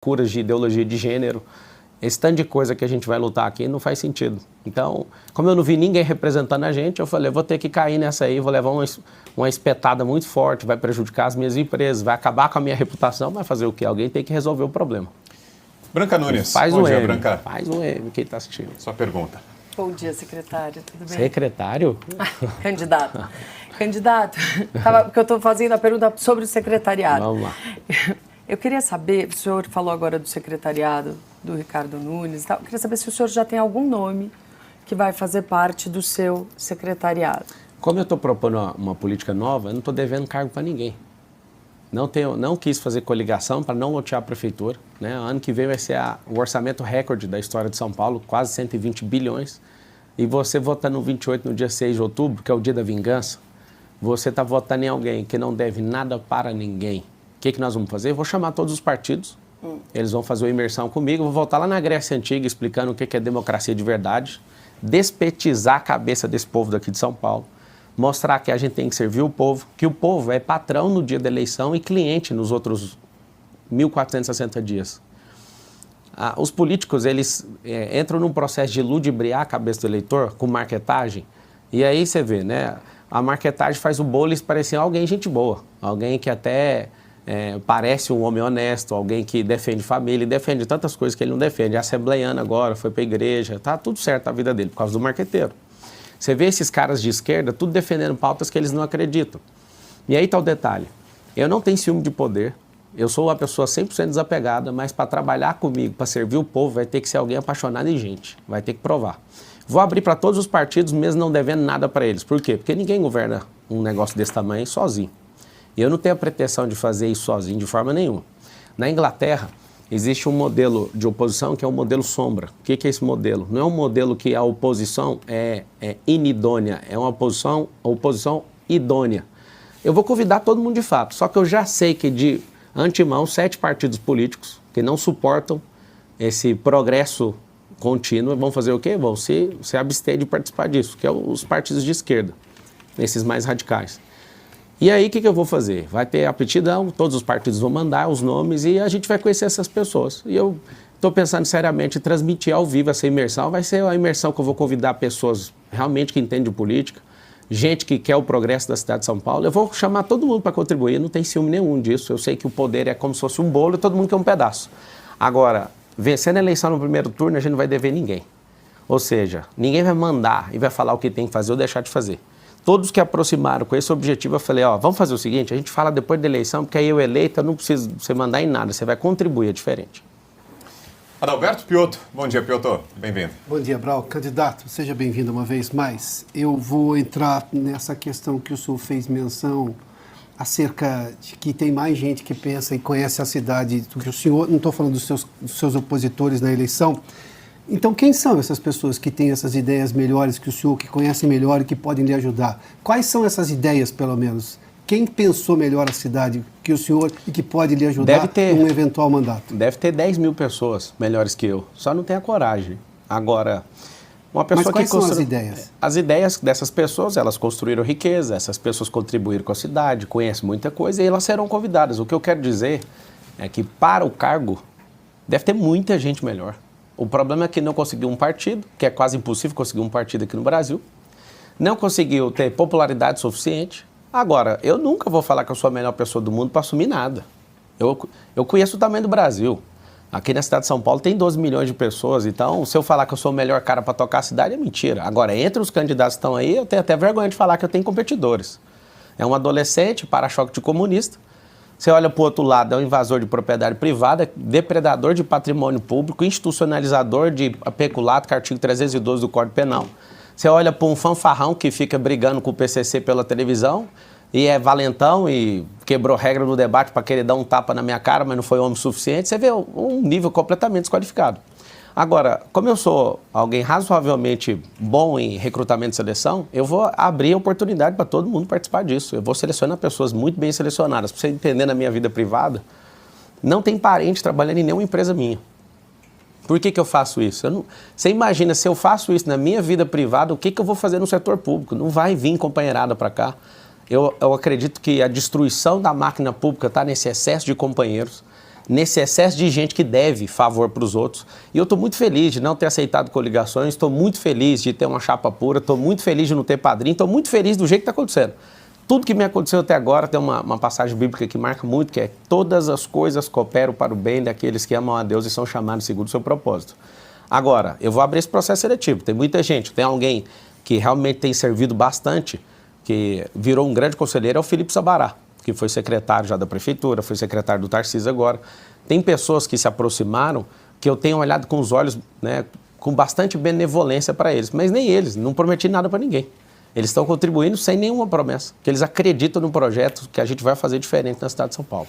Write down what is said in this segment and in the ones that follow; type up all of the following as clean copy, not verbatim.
curas de ideologia de gênero. Esse tanto de coisa que a gente vai lutar aqui não faz sentido. Então, como eu não vi ninguém representando a gente, eu falei, eu vou ter que cair nessa aí, vou levar uma espetada muito forte, vai prejudicar as minhas empresas, vai acabar com a minha reputação, vai fazer o quê? Alguém tem que resolver o problema. Branca Nunes, faz bom um dia, M, Branca. Faz um M, quem está assistindo. Sua pergunta. Bom dia, secretário, tudo bem? Secretário? Candidato. Candidato, porque eu estou fazendo a pergunta sobre o secretariado. Vamos lá. Eu queria saber, o senhor falou agora do secretariado, do Ricardo Nunes e tal, eu queria saber se o senhor já tem algum nome que vai fazer parte do seu secretariado. Como eu estou propondo uma política nova, eu não estou devendo cargo para ninguém. Não quis fazer coligação para não lotear a prefeitura. Né? Ano que vem vai ser o orçamento recorde da história de São Paulo, quase 120 bilhões. E você vota no 28, no dia 6 de outubro, que é o dia da vingança, você está votando em alguém que não deve nada para ninguém. O que nós vamos fazer? Eu vou chamar todos os partidos, eles vão fazer uma imersão comigo, vou voltar lá na Grécia Antiga explicando o que é democracia de verdade, despetizar a cabeça desse povo daqui de São Paulo, mostrar que a gente tem que servir o povo, que o povo é patrão no dia da eleição e cliente nos outros 1.460 dias. Os políticos, eles entram num processo de ludibriar a cabeça do eleitor com marketagem, e aí você vê, né? A marketagem faz o Boulos parecer alguém gente boa, alguém que até parece um homem honesto, alguém que defende família, defende tantas coisas que ele não defende. É assembleiano agora, foi para a igreja, tá tudo certo a vida dele, por causa do marqueteiro. Você vê esses caras de esquerda, tudo defendendo pautas que eles não acreditam. E aí está o detalhe, eu não tenho ciúme de poder, eu sou uma pessoa 100% desapegada, mas para trabalhar comigo, para servir o povo, vai ter que ser alguém apaixonado em gente, vai ter que provar. Vou abrir para todos os partidos, mesmo não devendo nada para eles. Por quê? Porque ninguém governa um negócio desse tamanho sozinho. E eu não tenho a pretensão de fazer isso sozinho de forma nenhuma. Na Inglaterra, existe um modelo de oposição que é o modelo sombra. O que é esse modelo? Não é um modelo que a oposição é inidônea, é uma oposição idônea. Eu vou convidar todo mundo de fato, só que eu já sei que de antemão 7 partidos políticos que não suportam esse progresso contínuo vão fazer o quê? Vão se abster de participar disso, que é os partidos de esquerda, esses mais radicais. E aí, o que eu vou fazer? Vai ter aptidão, todos os partidos vão mandar os nomes e a gente vai conhecer essas pessoas. E eu estou pensando seriamente em transmitir ao vivo essa imersão. Vai ser a imersão que eu vou convidar pessoas realmente que entendem de política, gente que quer o progresso da cidade de São Paulo. Eu vou chamar todo mundo para contribuir, não tem ciúme nenhum disso. Eu sei que o poder é como se fosse um bolo e todo mundo quer um pedaço. Agora, vencendo a eleição no primeiro turno, a gente não vai dever ninguém. Ou seja, ninguém vai mandar e vai falar o que tem que fazer ou deixar de fazer. Todos que aproximaram com esse objetivo, eu falei, vamos fazer o seguinte, a gente fala depois da eleição, porque aí eu eleito, eu não preciso você mandar em nada, você vai contribuir, é diferente. Adalberto Piotto, bom dia, Piotto, bem-vindo. Bom dia, Brau. Candidato, seja bem-vindo uma vez mais. Eu vou entrar nessa questão que o senhor fez menção acerca de que tem mais gente que pensa e conhece a cidade do que o senhor, não estou falando dos seus opositores na eleição. Então, quem são essas pessoas que têm essas ideias melhores que o senhor, que conhecem melhor e que podem lhe ajudar? Quais são essas ideias, pelo menos? Quem pensou melhor a cidade que o senhor e que pode lhe ajudar em um eventual mandato? Deve ter 10 mil pessoas melhores que eu, só não tem a coragem. Agora, uma pessoa Mas quais que são as ideias? As ideias dessas pessoas, elas construíram riqueza, essas pessoas contribuíram com a cidade, conhecem muita coisa e elas serão convidadas. O que eu quero dizer é que para o cargo deve ter muita gente melhor. O problema é que não conseguiu um partido, que é quase impossível conseguir um partido aqui no Brasil. Não conseguiu ter popularidade suficiente. Agora, eu nunca vou falar que eu sou a melhor pessoa do mundo para assumir nada. Eu conheço o tamanho do Brasil. Aqui na cidade de São Paulo tem 12 milhões de pessoas, então se eu falar que eu sou o melhor cara para tocar a cidade é mentira. Agora, entre os candidatos que estão aí, eu tenho até vergonha de falar que eu tenho competidores. É um adolescente, para-choque de comunista. Você olha para o outro lado, é um invasor de propriedade privada, depredador de patrimônio público, institucionalizador de peculato, que é o artigo 312 do Código Penal. Você olha para um fanfarrão que fica brigando com o PCC pela televisão e é valentão e quebrou regra no debate para querer dar um tapa na minha cara, mas não foi homem suficiente. Você vê um nível completamente desqualificado. Agora, como eu sou alguém razoavelmente bom em recrutamento e seleção, eu vou abrir a oportunidade para todo mundo participar disso. Eu vou selecionar pessoas muito bem selecionadas. Para você entender, na minha vida privada, não tem parente trabalhando em nenhuma empresa minha. Por que eu faço isso? Você imagina, se eu faço isso na minha vida privada, o que eu vou fazer no setor público? Não vai vir companheirada para cá. Eu acredito que a destruição da máquina pública está nesse excesso de companheiros. nesse excesso de gente que deve favor para os outros. E eu estou muito feliz de não ter aceitado coligações, estou muito feliz de ter uma chapa pura, estou muito feliz de não ter padrinho, estou muito feliz do jeito que está acontecendo. Tudo que me aconteceu até agora tem uma passagem bíblica que marca muito, que é: todas as coisas cooperam para o bem daqueles que amam a Deus e são chamados segundo o seu propósito. Agora, eu vou abrir esse processo seletivo. Tem muita gente, tem alguém que realmente tem servido bastante, que virou um grande conselheiro, é o Felipe Sabará, que foi secretário já da prefeitura, foi secretário do Tarcísio agora. Tem pessoas que se aproximaram que eu tenho olhado com os olhos, né, com bastante benevolência para eles, mas nem eles, não prometi nada para ninguém. Eles estão contribuindo sem nenhuma promessa, porque eles acreditam no projeto que a gente vai fazer diferente na cidade de São Paulo.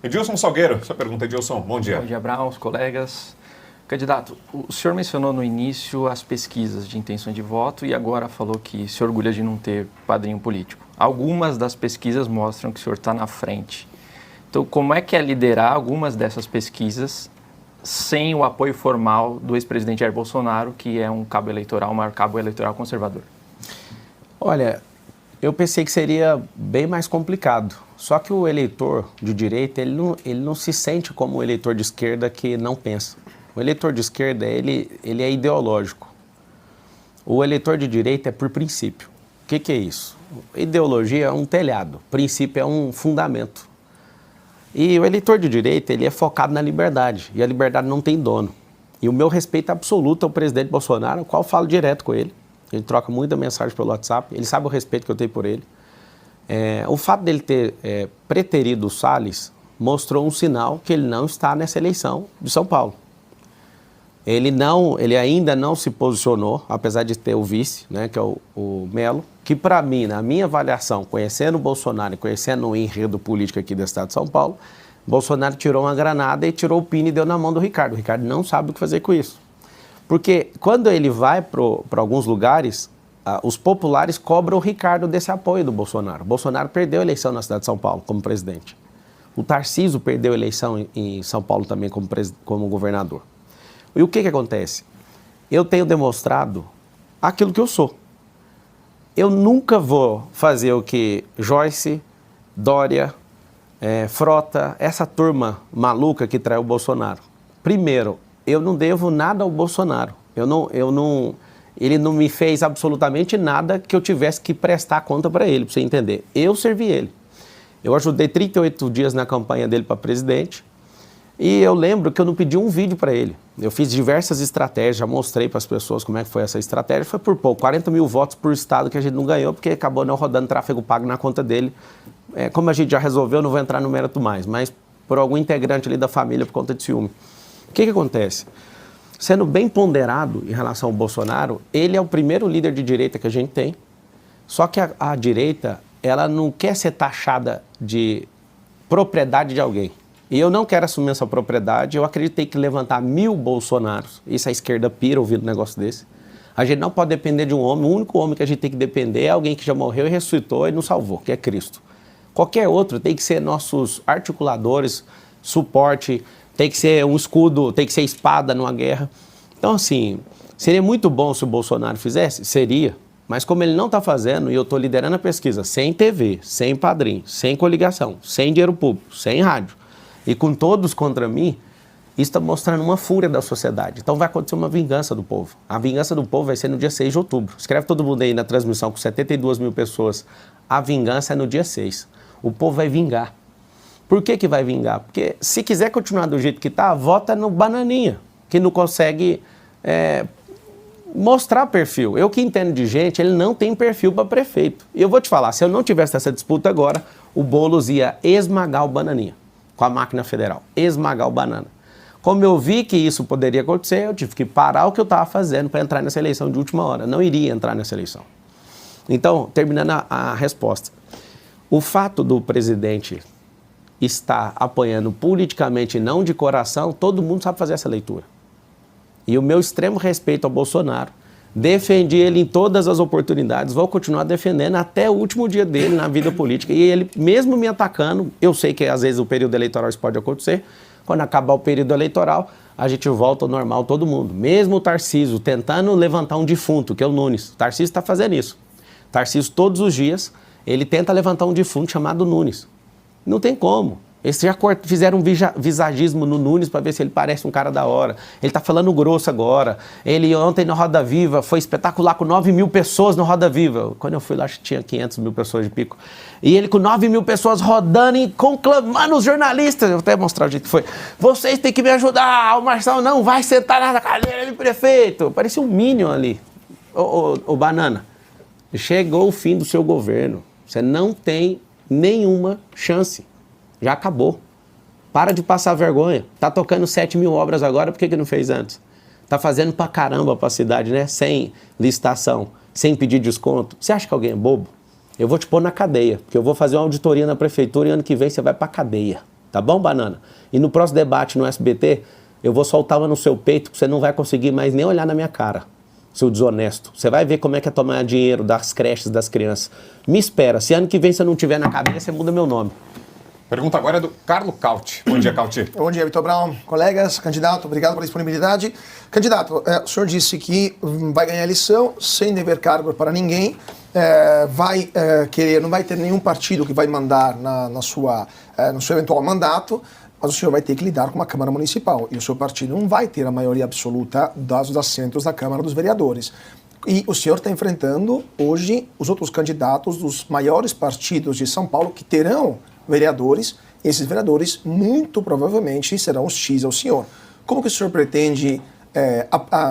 Edilson Salgueiro, sua pergunta, Edilson, bom dia. Bom dia, Brown, os colegas. Candidato, o senhor mencionou no início as pesquisas de intenção de voto e agora falou que se orgulha de não ter padrinho político. Algumas das pesquisas mostram que o senhor está na frente. Então, como é que é liderar algumas dessas pesquisas sem o apoio formal do ex-presidente Jair Bolsonaro, que é um cabo eleitoral, o maior cabo eleitoral conservador? Olha, eu pensei que seria bem mais complicado. Só que o eleitor de direita, ele não se sente como o eleitor de esquerda que não pensa. O eleitor de esquerda, ele é ideológico. O eleitor de direita é por princípio. O que é isso? Ideologia é um telhado, princípio é um fundamento. E o eleitor de direita, ele é focado na liberdade, e a liberdade não tem dono. E o meu respeito absoluto ao presidente Bolsonaro, ao qual eu falo direto com ele. Ele troca muita mensagem pelo WhatsApp, ele sabe o respeito que eu tenho por ele. O fato dele ter preterido o Salles mostrou um sinal que ele não está nessa eleição de São Paulo. Ele ainda não se posicionou, apesar de ter o vice, né, que é o Melo, que para mim, na minha avaliação, conhecendo o Bolsonaro e conhecendo o enredo político aqui do estado de São Paulo, Bolsonaro tirou uma granada e tirou o pino e deu na mão do Ricardo. O Ricardo não sabe o que fazer com isso. Porque quando ele vai para alguns lugares, os populares cobram o Ricardo desse apoio do Bolsonaro. O Bolsonaro perdeu a eleição na cidade de São Paulo como presidente. O Tarcísio perdeu a eleição em São Paulo também como governador. E o que acontece? Eu tenho demonstrado aquilo que eu sou. Eu nunca vou fazer o que Joyce, Dória, Frota, essa turma maluca que traiu o Bolsonaro. Primeiro, eu não devo nada ao Bolsonaro. Ele não me fez absolutamente nada que eu tivesse que prestar conta para ele, para você entender. Eu servi ele. Eu ajudei 38 dias na campanha dele para presidente. E eu lembro que eu não pedi um vídeo para ele. Eu fiz diversas estratégias, já mostrei para as pessoas como é que foi essa estratégia. Foi por pouco, 40 mil votos por estado que a gente não ganhou, porque acabou não rodando tráfego pago na conta dele. Como a gente já resolveu, não vou entrar no mérito mais, mas por algum integrante ali da família por conta de ciúme. O que acontece? Sendo bem ponderado em relação ao Bolsonaro, ele é o primeiro líder de direita que a gente tem, só que a direita, ela não quer ser taxada de propriedade de alguém. E eu não quero assumir essa propriedade. Eu acredito que tem que levantar 1000 Bolsonaros. Isso a esquerda pira ouvindo um negócio desse. A gente não pode depender de um homem. O único homem que a gente tem que depender é alguém que já morreu e ressuscitou e nos salvou, que é Cristo. Qualquer outro tem que ser nossos articuladores, suporte, tem que ser um escudo, tem que ser espada numa guerra. Então, assim, seria muito bom se o Bolsonaro fizesse? Seria. Mas como ele não está fazendo, e eu estou liderando a pesquisa sem TV, sem padrinho, sem coligação, sem dinheiro público, sem rádio, e com todos contra mim, isso está mostrando uma fúria da sociedade. Então vai acontecer uma vingança do povo. A vingança do povo vai ser no dia 6 de outubro. Escreve todo mundo aí na transmissão com 72 mil pessoas. A vingança é no dia 6. O povo vai vingar. Por que vai vingar? Porque se quiser continuar do jeito que está, vota no Bananinha, que não consegue mostrar perfil. Eu que entendo de gente, ele não tem perfil para prefeito. E eu vou te falar, se eu não tivesse essa disputa agora, o Boulos ia esmagar o Bananinha com a máquina federal, esmagar o Banana. Como eu vi que isso poderia acontecer, eu tive que parar o que eu estava fazendo para entrar nessa eleição de última hora. Não iria entrar nessa eleição. Então, terminando a resposta. O fato do presidente estar apoiando politicamente e não de coração, todo mundo sabe fazer essa leitura. E o meu extremo respeito ao Bolsonaro, defendi ele em todas as oportunidades, vou continuar defendendo até o último dia dele na vida política. E ele, mesmo me atacando, eu sei que às vezes o período eleitoral isso pode acontecer, quando acabar o período eleitoral, a gente volta ao normal todo mundo. Mesmo o Tarcísio tentando levantar um defunto, que é o Nunes. O Tarcísio está fazendo isso. O Tarcísio todos os dias, ele tenta levantar um defunto chamado Nunes. Não tem como. Eles já fizeram um visagismo no Nunes para ver se ele parece um cara da hora. Ele tá falando grosso agora. Ele ontem na Roda Viva foi espetacular com 9 mil pessoas na Roda Viva. Quando eu fui lá, acho que tinha 500 mil pessoas de pico. E ele com 9 mil pessoas rodando e conclamando os jornalistas. Eu vou até mostrar o jeito que foi. Vocês têm que me ajudar. O Marçal não vai sentar na cadeira de prefeito. Parecia um Minion ali. Ô, Banana, chegou o fim do seu governo. Você não tem nenhuma chance. Já acabou. Para de passar vergonha. Tá tocando 7 mil obras agora, por que não fez antes? Tá fazendo pra caramba pra cidade, né? Sem licitação, sem pedir desconto. Você acha que alguém é bobo? Eu vou te pôr na cadeia, porque eu vou fazer uma auditoria na prefeitura e ano que vem você vai pra cadeia. Tá bom, Banana? E no próximo debate no SBT, eu vou soltar uma no seu peito, que você não vai conseguir mais nem olhar na minha cara, seu desonesto. Você vai ver como é que é tomar dinheiro das creches das crianças. Me espera, se ano que vem você não tiver na cadeia, você muda meu nome. Pergunta agora é do Carlos Cauti. Bom dia, Cauti. Bom dia, Vitor Brown. Colegas, candidato, obrigado pela disponibilidade. Candidato, o senhor disse que vai ganhar a eleição sem dever cargo para ninguém, não vai ter nenhum partido que vai mandar no seu eventual mandato, mas o senhor vai ter que lidar com uma Câmara Municipal e o seu partido não vai ter a maioria absoluta dos assentos da Câmara dos Vereadores. E o senhor está enfrentando hoje os outros candidatos dos maiores partidos de São Paulo que terão vereadores. Esses vereadores muito provavelmente serão hostis ao senhor. Como que o senhor pretende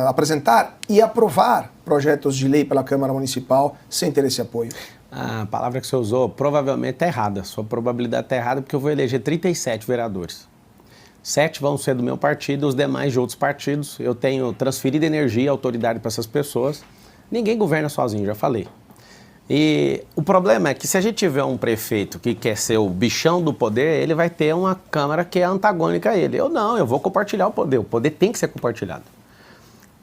apresentar e aprovar projetos de lei pela Câmara Municipal sem ter esse apoio? A palavra que você usou provavelmente está errada. Sua probabilidade está errada porque eu vou eleger 37 vereadores. 7 vão ser do meu partido, os demais de outros partidos. Eu tenho transferido energia e autoridade para essas pessoas. Ninguém governa sozinho, já falei. E o problema é que se a gente tiver um prefeito que quer ser o bichão do poder, ele vai ter uma Câmara que é antagônica a ele. Eu vou compartilhar o poder tem que ser compartilhado.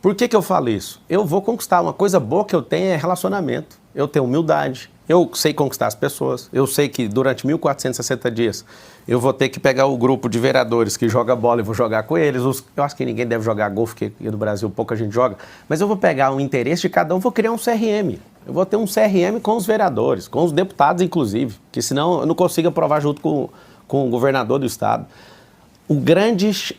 Por que eu falo isso? Eu vou conquistar, uma coisa boa que eu tenho é relacionamento, eu tenho humildade, eu sei conquistar as pessoas, eu sei que durante 1.460 dias eu vou ter que pegar o grupo de vereadores que joga bola e vou jogar com eles, eu acho que ninguém deve jogar golfe, porque no Brasil pouca gente joga, mas eu vou pegar o interesse de cada um, vou criar um CRM, eu vou ter um CRM com os vereadores, com os deputados inclusive, porque senão eu não consigo aprovar junto com o governador do estado.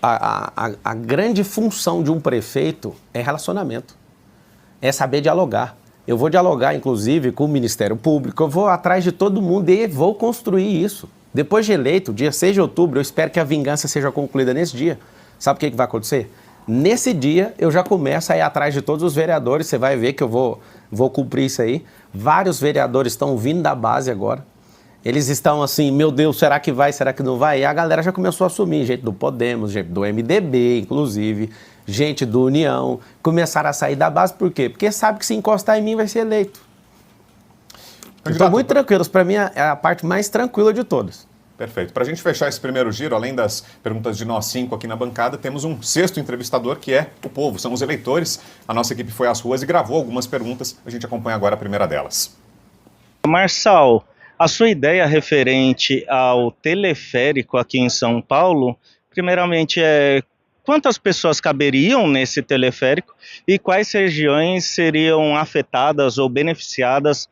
A grande função de um prefeito é relacionamento, é saber dialogar. Eu vou dialogar, inclusive, com o Ministério Público, eu vou atrás de todo mundo e vou construir isso. Depois de eleito, dia 6 de outubro, eu espero que a vingança seja concluída nesse dia. Sabe o que vai acontecer? Nesse dia, eu já começo a ir atrás de todos os vereadores, você vai ver que eu vou cumprir isso aí. Vários vereadores estão vindo da base agora. Eles estão assim, meu Deus, será que vai, será que não vai? E a galera já começou a assumir, gente do Podemos, gente do MDB, inclusive, gente do União, começaram a sair da base, por quê? Porque sabe que se encostar em mim vai ser eleito. Estou muito tranquilo, para mim é a parte mais tranquila de todas. Perfeito. Para a gente fechar esse primeiro giro, além das perguntas de nós 5 aqui na bancada, temos um sexto entrevistador que é o povo, são os eleitores. A nossa equipe foi às ruas e gravou algumas perguntas, a gente acompanha agora a primeira delas. Marçal, a sua ideia referente ao teleférico aqui em São Paulo, primeiramente quantas pessoas caberiam nesse teleférico e quais regiões seriam afetadas ou beneficiadas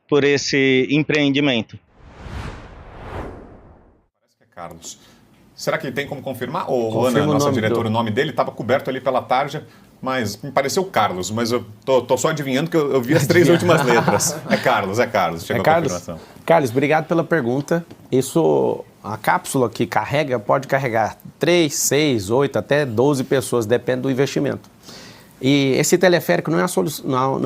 por esse empreendimento? Parece que é Carlos. Será que tem como confirmar? Ô, Ana, nossa diretora, o nome dele estava coberto ali pela tarja, mas me pareceu Carlos, mas eu tô só adivinhando que eu vi as 3 últimas letras. É Carlos. Chegou a confirmação. Carlos, obrigado pela pergunta. A cápsula que carrega pode carregar 3, 6, 8, até 12 pessoas, depende do investimento. E esse teleférico não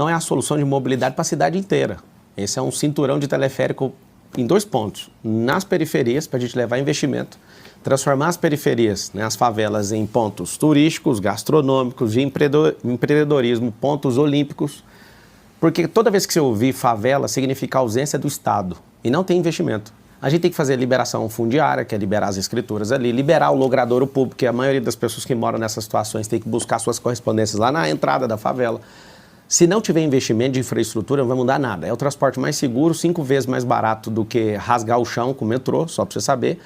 é a solução de mobilidade para a cidade inteira. Esse é um cinturão de teleférico em 2 pontos. Nas periferias, para a gente levar investimento, transformar as periferias, né, as favelas, em pontos turísticos, gastronômicos, de empreendedorismo, pontos olímpicos. Porque toda vez que você ouvir favela, significa ausência do Estado e não tem investimento. A gente tem que fazer liberação fundiária, que é liberar as escrituras ali, liberar o logradouro público, que a maioria das pessoas que moram nessas situações tem que buscar suas correspondências lá na entrada da favela. Se não tiver investimento de infraestrutura, não vai mudar nada. É o transporte mais seguro, 5 vezes mais barato do que rasgar o chão com o metrô, só para você saber.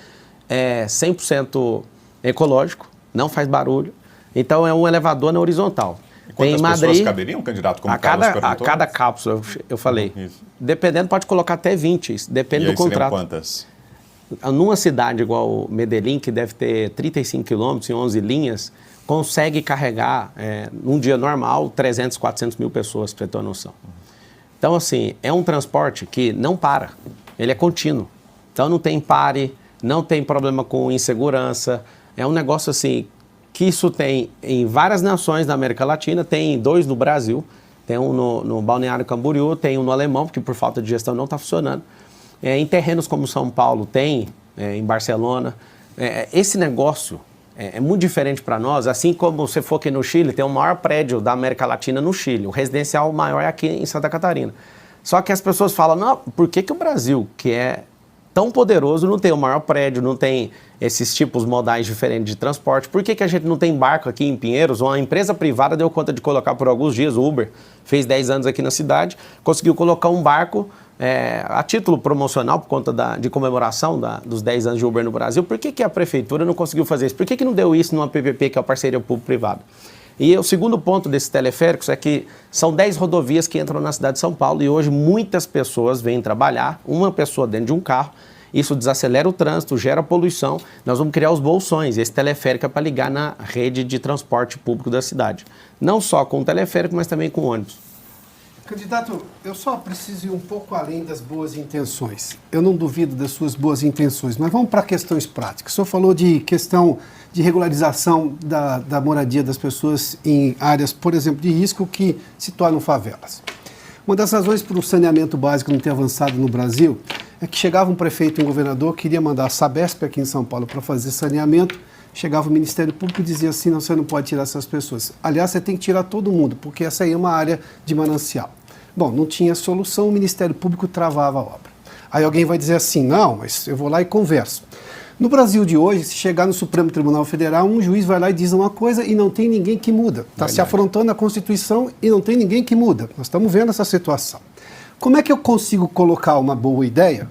É 100% ecológico, não faz barulho. Então é um elevador na horizontal. E quantas pessoas caberiam, candidato, como Carlos perguntou? A cada cápsula, eu falei. Isso. Dependendo, pode colocar até 20, depende do contrato. Quantas? numa cidade igual Medellín, que deve ter 35 quilômetros e 11 linhas, consegue carregar, num dia normal, 300, 400 mil pessoas, para você ter uma noção. Então, assim, é um transporte que não para, ele é contínuo. Então, não tem pare, não tem problema com insegurança. É um negócio, assim, que isso tem em várias nações da América Latina, tem 2 no Brasil, tem um no Balneário Camboriú, tem um no Alemão, porque por falta de gestão não está funcionando. Em terrenos como São Paulo, tem, em Barcelona. Esse negócio é muito diferente para nós, assim como você for aqui no Chile, tem o maior prédio da América Latina no Chile, o residencial maior é aqui em Santa Catarina. Só que as pessoas falam, não, por que o Brasil, que é tão poderoso, não tem o maior prédio, não tem esses tipos modais diferentes de transporte? Por que a gente não tem barco aqui em Pinheiros? Uma empresa privada deu conta de colocar por alguns dias, o Uber fez 10 anos aqui na cidade, conseguiu colocar um barco a título promocional, por conta de comemoração dos 10 anos de Uber no Brasil. Por que a prefeitura não conseguiu fazer isso? Por que não deu isso numa PPP, que é a parceria público-privada? E o segundo ponto desses teleféricos é que são 10 rodovias que entram na cidade de São Paulo e hoje muitas pessoas vêm trabalhar, uma pessoa dentro de um carro, isso desacelera o trânsito, gera poluição, nós vamos criar os bolsões, esse teleférico é para ligar na rede de transporte público da cidade. Não só com o teleférico, mas também com ônibus. Candidato, eu só preciso ir um pouco além das boas intenções. Eu não duvido das suas boas intenções, mas vamos para questões práticas. O senhor falou de questão de regularização da moradia das pessoas em áreas, por exemplo, de risco que se tornam favelas. Uma das razões para o saneamento básico não ter avançado no Brasil é que chegava um prefeito e um governador, queria mandar a Sabesp aqui em São Paulo para fazer saneamento, chegava o Ministério Público e dizia assim, não, você não pode tirar essas pessoas. Aliás, você tem que tirar todo mundo, porque essa aí é uma área de manancial. Bom, não tinha solução, o Ministério Público travava a obra. Aí alguém vai dizer assim, não, mas eu vou lá e converso. No Brasil de hoje, se chegar no Supremo Tribunal Federal, um juiz vai lá e diz uma coisa e não tem ninguém que muda. Está se afrontando a Constituição e não tem ninguém que muda. Nós estamos vendo essa situação. Como é que eu consigo colocar uma boa ideia?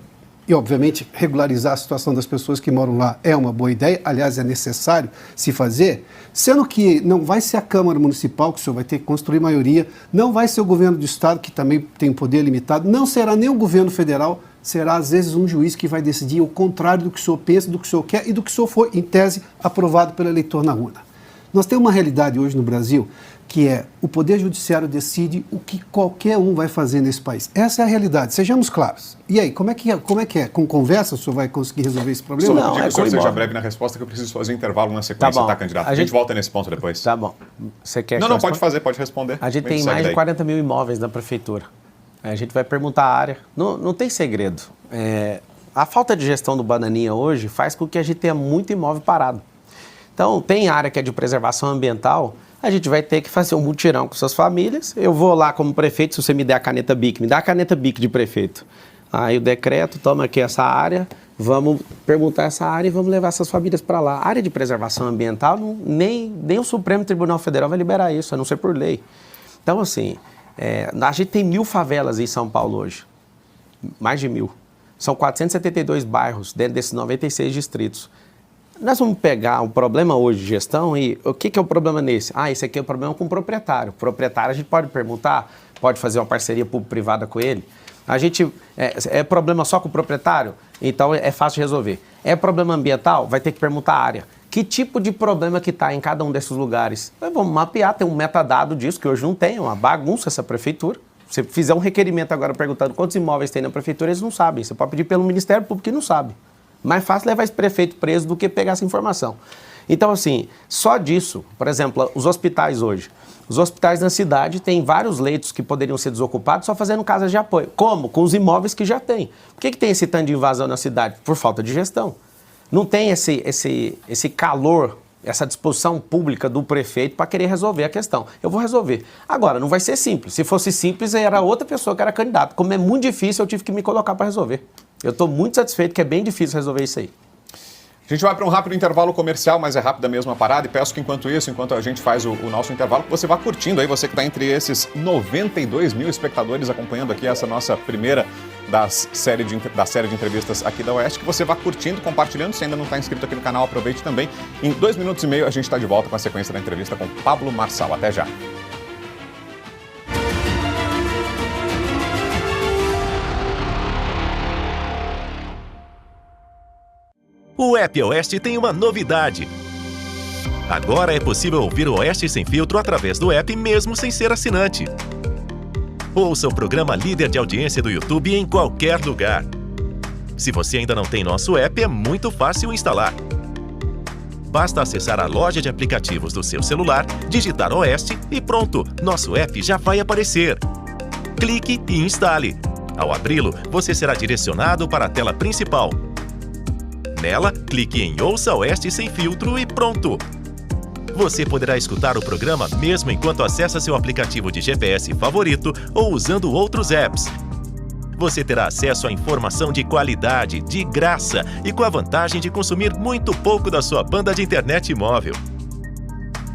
E, obviamente, regularizar a situação das pessoas que moram lá é uma boa ideia, aliás, é necessário se fazer, sendo que não vai ser a Câmara Municipal, que o senhor vai ter que construir maioria, não vai ser o governo do Estado, que também tem poder limitado, não será nem o governo federal, será, às vezes, um juiz que vai decidir o contrário do que o senhor pensa, do que o senhor quer e do que o senhor foi, em tese, aprovado pelo eleitor na urna. Nós temos uma realidade hoje no Brasil que é o Poder Judiciário decide o que qualquer um vai fazer nesse país. Essa é a realidade, sejamos claros. E aí, como é que é? Com conversa o senhor vai conseguir resolver esse problema? Só que o senhor seja breve na resposta, que eu preciso fazer intervalo na sequência, tá, candidato? A gente volta nesse ponto depois. Tá bom. Você quer Não, pode fazer, pode responder. A gente tem mais de 40 mil imóveis na prefeitura. A gente vai perguntar a área. Não tem segredo. A falta de gestão do Bananinha hoje faz com que a gente tenha muito imóvel parado. Então, tem área que é de preservação ambiental, a gente vai ter que fazer um mutirão com suas famílias. Eu vou lá como prefeito, se você me der a caneta BIC, me dá a caneta BIC de prefeito. Aí o decreto, toma aqui essa área, vamos perguntar essa área e vamos levar essas famílias para lá. A área de preservação ambiental, nem o Supremo Tribunal Federal vai liberar isso, a não ser por lei. Então, assim, a gente tem 1.000 favelas em São Paulo hoje, mais de 1.000. São 472 bairros dentro desses 96 distritos. Nós vamos pegar um problema hoje de gestão e o que é o problema nesse? Esse aqui é o problema com o proprietário. O proprietário a gente pode perguntar, pode fazer uma parceria público-privada com ele. A gente, é problema só com o proprietário? Então é fácil de resolver. É problema ambiental? Vai ter que perguntar a área. Que tipo de problema que está em cada um desses lugares? Vamos mapear, tem um metadado disso, que hoje não tem, é uma bagunça essa prefeitura. Se você fizer um requerimento agora perguntando quantos imóveis tem na prefeitura, eles não sabem. Você pode pedir pelo Ministério Público que não sabe. Mais fácil levar esse prefeito preso do que pegar essa informação. Então, assim, só disso, por exemplo, os hospitais hoje. Os hospitais na cidade têm vários leitos que poderiam ser desocupados só fazendo casas de apoio. Como? Com os imóveis que já tem. Por que tem esse tanto de invasão na cidade? Por falta de gestão. Não tem esse calor, essa disposição pública do prefeito para querer resolver a questão. Eu vou resolver. Agora, não vai ser simples. Se fosse simples, era outra pessoa que era candidato. Como é muito difícil, eu tive que me colocar para resolver. Eu estou muito satisfeito que é bem difícil resolver isso aí. A gente vai para um rápido intervalo comercial, mas é rápido a mesma parada. E peço que enquanto a gente faz o nosso intervalo, que você vá curtindo aí, você que está entre esses 92 mil espectadores acompanhando aqui essa nossa primeira da série de entrevistas aqui da Oeste, que você vá curtindo, compartilhando. Se ainda não está inscrito aqui no canal, aproveite também. Em 2 minutos e meio a gente está de volta com a sequência da entrevista com Pablo Marçal. Até já. O App Oeste tem uma novidade. Agora é possível ouvir o Oeste Sem Filtro através do app mesmo sem ser assinante. Ouça o programa líder de audiência do YouTube em qualquer lugar. Se você ainda não tem nosso app, é muito fácil instalar. Basta acessar a loja de aplicativos do seu celular, digitar Oeste e pronto, nosso app já vai aparecer. Clique e instale. Ao abri-lo, você será direcionado para a tela principal. Nela, clique em Ouça Oeste Sem Filtro e pronto! Você poderá escutar o programa mesmo enquanto acessa seu aplicativo de GPS favorito ou usando outros apps. Você terá acesso a informação de qualidade, de graça e com a vantagem de consumir muito pouco da sua banda de internet móvel.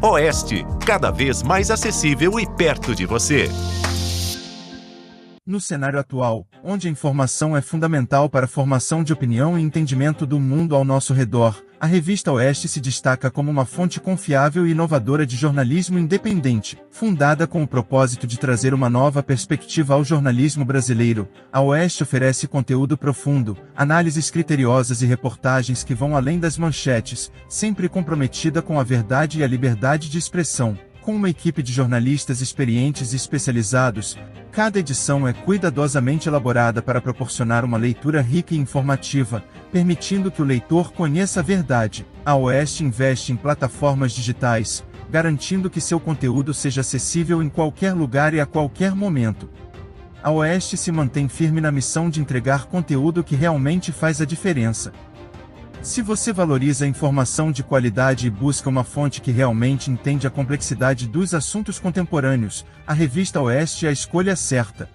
Oeste, cada vez mais acessível e perto de você. No cenário atual, onde a informação é fundamental para a formação de opinião e entendimento do mundo ao nosso redor, a revista Oeste se destaca como uma fonte confiável e inovadora de jornalismo independente. Fundada com o propósito de trazer uma nova perspectiva ao jornalismo brasileiro, a Oeste oferece conteúdo profundo, análises criteriosas e reportagens que vão além das manchetes, sempre comprometida com a verdade e a liberdade de expressão. Com uma equipe de jornalistas experientes e especializados, cada edição é cuidadosamente elaborada para proporcionar uma leitura rica e informativa, permitindo que o leitor conheça a verdade. A Oeste investe em plataformas digitais, garantindo que seu conteúdo seja acessível em qualquer lugar e a qualquer momento. A Oeste se mantém firme na missão de entregar conteúdo que realmente faz a diferença. Se você valoriza a informação de qualidade e busca uma fonte que realmente entende a complexidade dos assuntos contemporâneos, a revista Oeste é a escolha certa.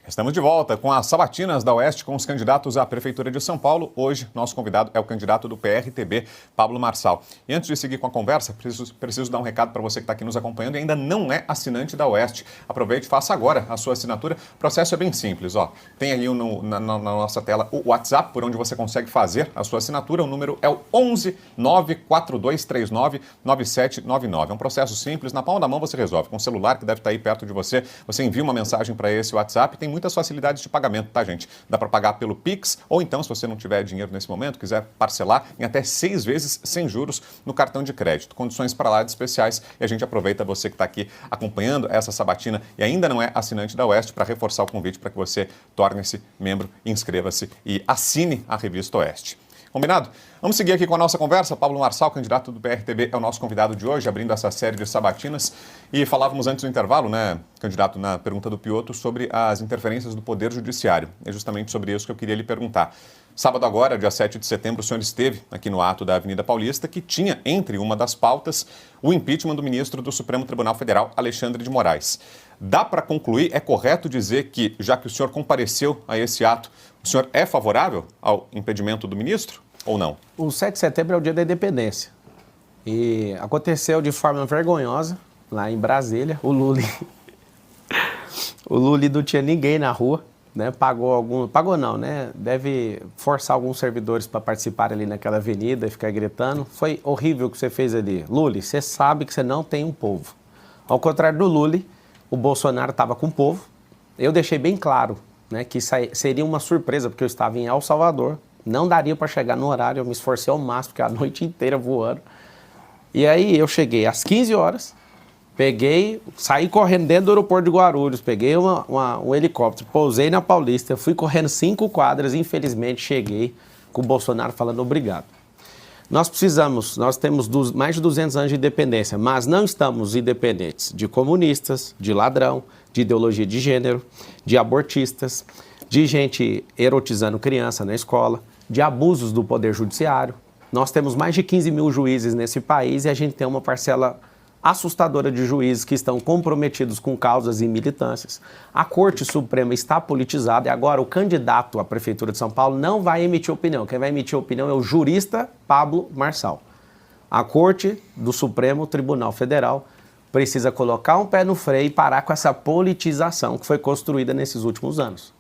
Estamos de volta com as sabatinas da Oeste com os candidatos à Prefeitura de São Paulo. Hoje, nosso convidado é o candidato do PRTB, Pablo Marçal. E antes de seguir com a conversa, preciso dar um recado para você que está aqui nos acompanhando e ainda não é assinante da Oeste. Aproveite e faça agora a sua assinatura. O processo é bem simples. Tem aí na nossa tela o WhatsApp, por onde você consegue fazer a sua assinatura. O número é o 11 94239 9799. É um processo simples. Na palma da mão você resolve. Com o celular que deve estar aí perto de você, você envia uma mensagem para esse WhatsApp. Tem muitas facilidades de pagamento, tá, gente? Dá para pagar pelo Pix ou então, se você não tiver dinheiro nesse momento, quiser parcelar em até 6 vezes sem juros no cartão de crédito. Condições para lá de especiais e a gente aproveita você que está aqui acompanhando essa sabatina e ainda não é assinante da Oeste para reforçar o convite para que você torne-se membro, inscreva-se e assine a revista Oeste. Combinado? Vamos seguir aqui com a nossa conversa. Pablo Marçal, candidato do PRTB, é o nosso convidado de hoje, abrindo essa série de sabatinas. E falávamos antes do intervalo, né, candidato, na pergunta do Piotr, sobre as interferências do Poder Judiciário. É justamente sobre isso que eu queria lhe perguntar. Sábado agora, dia 7 de setembro, o senhor esteve aqui no ato da Avenida Paulista, que tinha, entre uma das pautas, o impeachment do ministro do Supremo Tribunal Federal, Alexandre de Moraes. Dá para concluir, é correto dizer que, já que o senhor compareceu a esse ato, o senhor é favorável ao impedimento do ministro? Ou não? O 7 de setembro é o dia da independência. E aconteceu de forma vergonhosa, lá em Brasília. O Lula não tinha ninguém na rua, né? Pagou não, né? Deve forçar alguns servidores para participar ali naquela avenida e ficar gritando. Foi horrível o que você fez ali. Lula, você sabe que você não tem um povo. Ao contrário do Lula, o Bolsonaro estava com o povo. Eu deixei bem claro, né, que seria uma surpresa, porque eu estava em El Salvador. Não daria para chegar no horário, eu me esforcei ao máximo, porque a noite inteira voando. E aí eu cheguei às 15 horas, saí correndo dentro do aeroporto de Guarulhos, peguei um helicóptero, pousei na Paulista, fui correndo 5 quadras, infelizmente cheguei com o Bolsonaro falando obrigado. Nós temos mais de 200 anos de independência, mas não estamos independentes de comunistas, de ladrão, de ideologia de gênero, de abortistas, de gente erotizando criança na escola, de abusos do Poder Judiciário. Nós temos mais de 15 mil juízes nesse país e a gente tem uma parcela assustadora de juízes que estão comprometidos com causas e militâncias. A Corte Suprema está politizada e agora o candidato à Prefeitura de São Paulo não vai emitir opinião. Quem vai emitir opinião é o jurista Pablo Marçal. A Corte do Supremo Tribunal Federal precisa colocar um pé no freio e parar com essa politização que foi construída nesses últimos anos.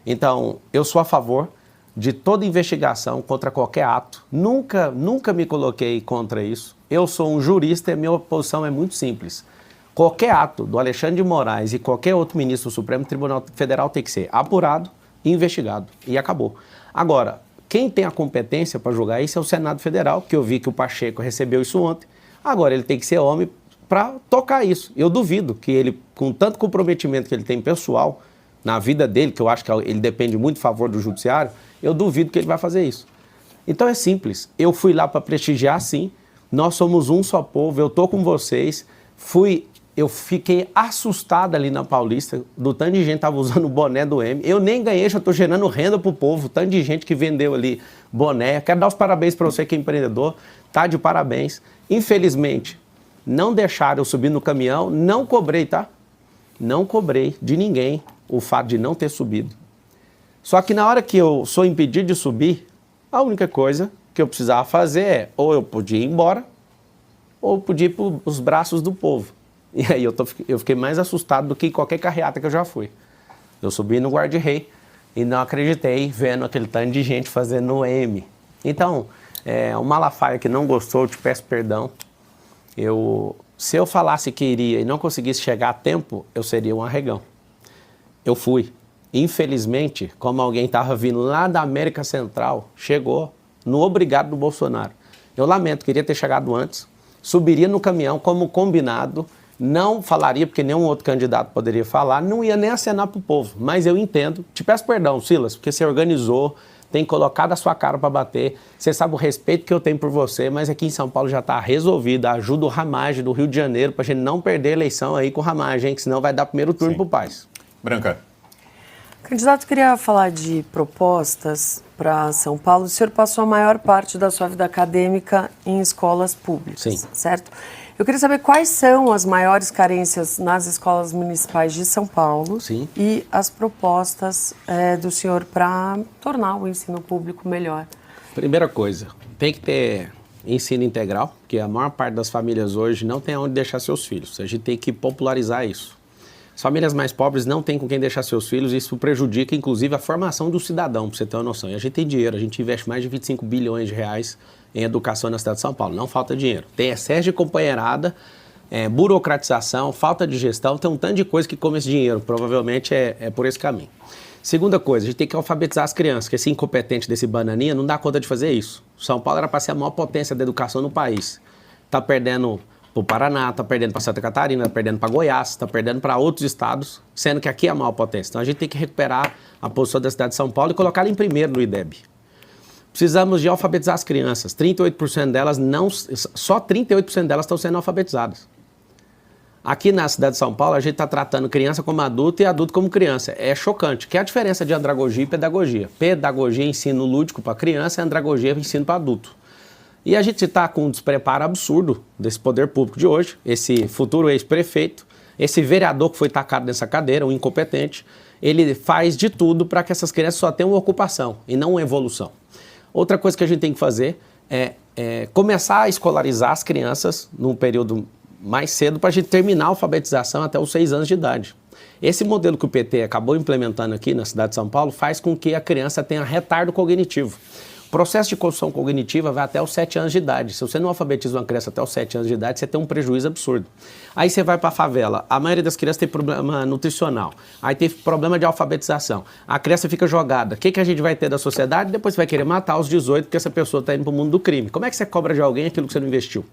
Então, eu sou a favor de toda investigação contra qualquer ato. Nunca me coloquei contra isso. Eu sou um jurista e a minha posição é muito simples. Qualquer ato do Alexandre de Moraes e qualquer outro ministro do Supremo Tribunal Federal tem que ser apurado e investigado. E acabou. Agora, quem tem a competência para julgar isso é o Senado Federal, que eu vi que o Pacheco recebeu isso ontem. Agora, ele tem que ser homem para tocar isso. Eu duvido que ele, com tanto comprometimento que ele tem pessoal na vida dele, que eu acho que ele depende muito do favor do judiciário, eu duvido que ele vai fazer isso. Então é simples. Eu fui lá para prestigiar, sim. Nós somos um só povo. Eu tô com vocês. Eu fiquei assustado ali na Paulista, do tanto de gente que estava usando o boné do M. Eu nem ganhei, já estou gerando renda para o povo, tanto de gente que vendeu ali boné. Quero dar os parabéns para você que é empreendedor, tá de parabéns. Infelizmente, não deixaram eu subir no caminhão, não cobrei, tá? Não cobrei de ninguém o fato de não ter subido. Só que na hora que eu sou impedido de subir, a única coisa que eu precisava fazer é, ou eu podia ir embora, ou eu podia ir para os braços do povo. E aí eu fiquei mais assustado do que qualquer carreata que eu já fui. Eu subi no guarda-rei e não acreditei vendo aquele tanto de gente fazendo o M. Então, o Malafaia que não gostou, eu te peço perdão. Se eu falasse que iria e não conseguisse chegar a tempo, eu seria um arregão. Eu fui. Infelizmente, como alguém estava vindo lá da América Central, chegou no obrigado do Bolsonaro. Eu lamento, queria ter chegado antes, subiria no caminhão como combinado, não falaria, porque nenhum outro candidato poderia falar, não ia nem acenar para o povo. Mas eu entendo. Te peço perdão, Silas, porque você organizou, tem colocado a sua cara para bater. Você sabe o respeito que eu tenho por você, mas aqui em São Paulo já está resolvido. Ajuda o Ramagem do Rio de Janeiro para a gente não perder a eleição aí com o Ramagem, que senão vai dar primeiro turno para o Paz. Branca. Candidato, queria falar de propostas para São Paulo. O senhor passou a maior parte da sua vida acadêmica em escolas públicas, sim, certo? Eu queria saber quais são as maiores carências nas escolas municipais de São Paulo, sim, e as propostas do senhor para tornar o ensino público melhor. Primeira coisa, tem que ter ensino integral, porque a maior parte das famílias hoje não tem onde deixar seus filhos. A gente tem que popularizar isso. As famílias mais pobres não têm com quem deixar seus filhos, e isso prejudica, inclusive, a formação do cidadão, para você ter uma noção. E a gente tem dinheiro, a gente investe mais de 25 bilhões de reais em educação na cidade de São Paulo. Não falta dinheiro. Tem excesso de companheirada, burocratização, falta de gestão, tem um tanto de coisa que come esse dinheiro. Provavelmente é por esse caminho. Segunda coisa, a gente tem que alfabetizar as crianças, que esse incompetente desse bananinha não dá conta de fazer isso. São Paulo era para ser a maior potência da educação no país. Está perdendo para o Paraná, está perdendo para Santa Catarina, está perdendo para Goiás, está perdendo para outros estados, sendo que aqui é a maior potência. Então a gente tem que recuperar a posição da cidade de São Paulo e colocá-la em primeiro no IDEB. Precisamos de alfabetizar as crianças. 38% delas só 38% delas estão sendo alfabetizadas. Aqui na cidade de São Paulo, a gente está tratando criança como adulto e adulto como criança. É chocante. Que é a diferença de andragogia e pedagogia? Pedagogia é ensino lúdico para criança, e andragogia é ensino para adulto. E a gente está com um despreparo absurdo desse poder público de hoje, esse futuro ex-prefeito, esse vereador que foi tacado nessa cadeira, um incompetente, ele faz de tudo para que essas crianças só tenham uma ocupação e não uma evolução. Outra coisa que a gente tem que fazer é começar a escolarizar as crianças num período mais cedo para a gente terminar a alfabetização até os 6 anos de idade. Esse modelo que o PT acabou implementando aqui na cidade de São Paulo faz com que a criança tenha retardo cognitivo. O processo de construção cognitiva vai até os 7 anos de idade. Se você não alfabetiza uma criança até os 7 anos de idade, você tem um prejuízo absurdo. Aí você vai para a favela, a maioria das crianças tem problema nutricional, aí tem problema de alfabetização, a criança fica jogada. O que a gente vai ter da sociedade? Depois você vai querer matar aos 18 porque essa pessoa está indo para o mundo do crime. Como é que você cobra de alguém aquilo que você não investiu?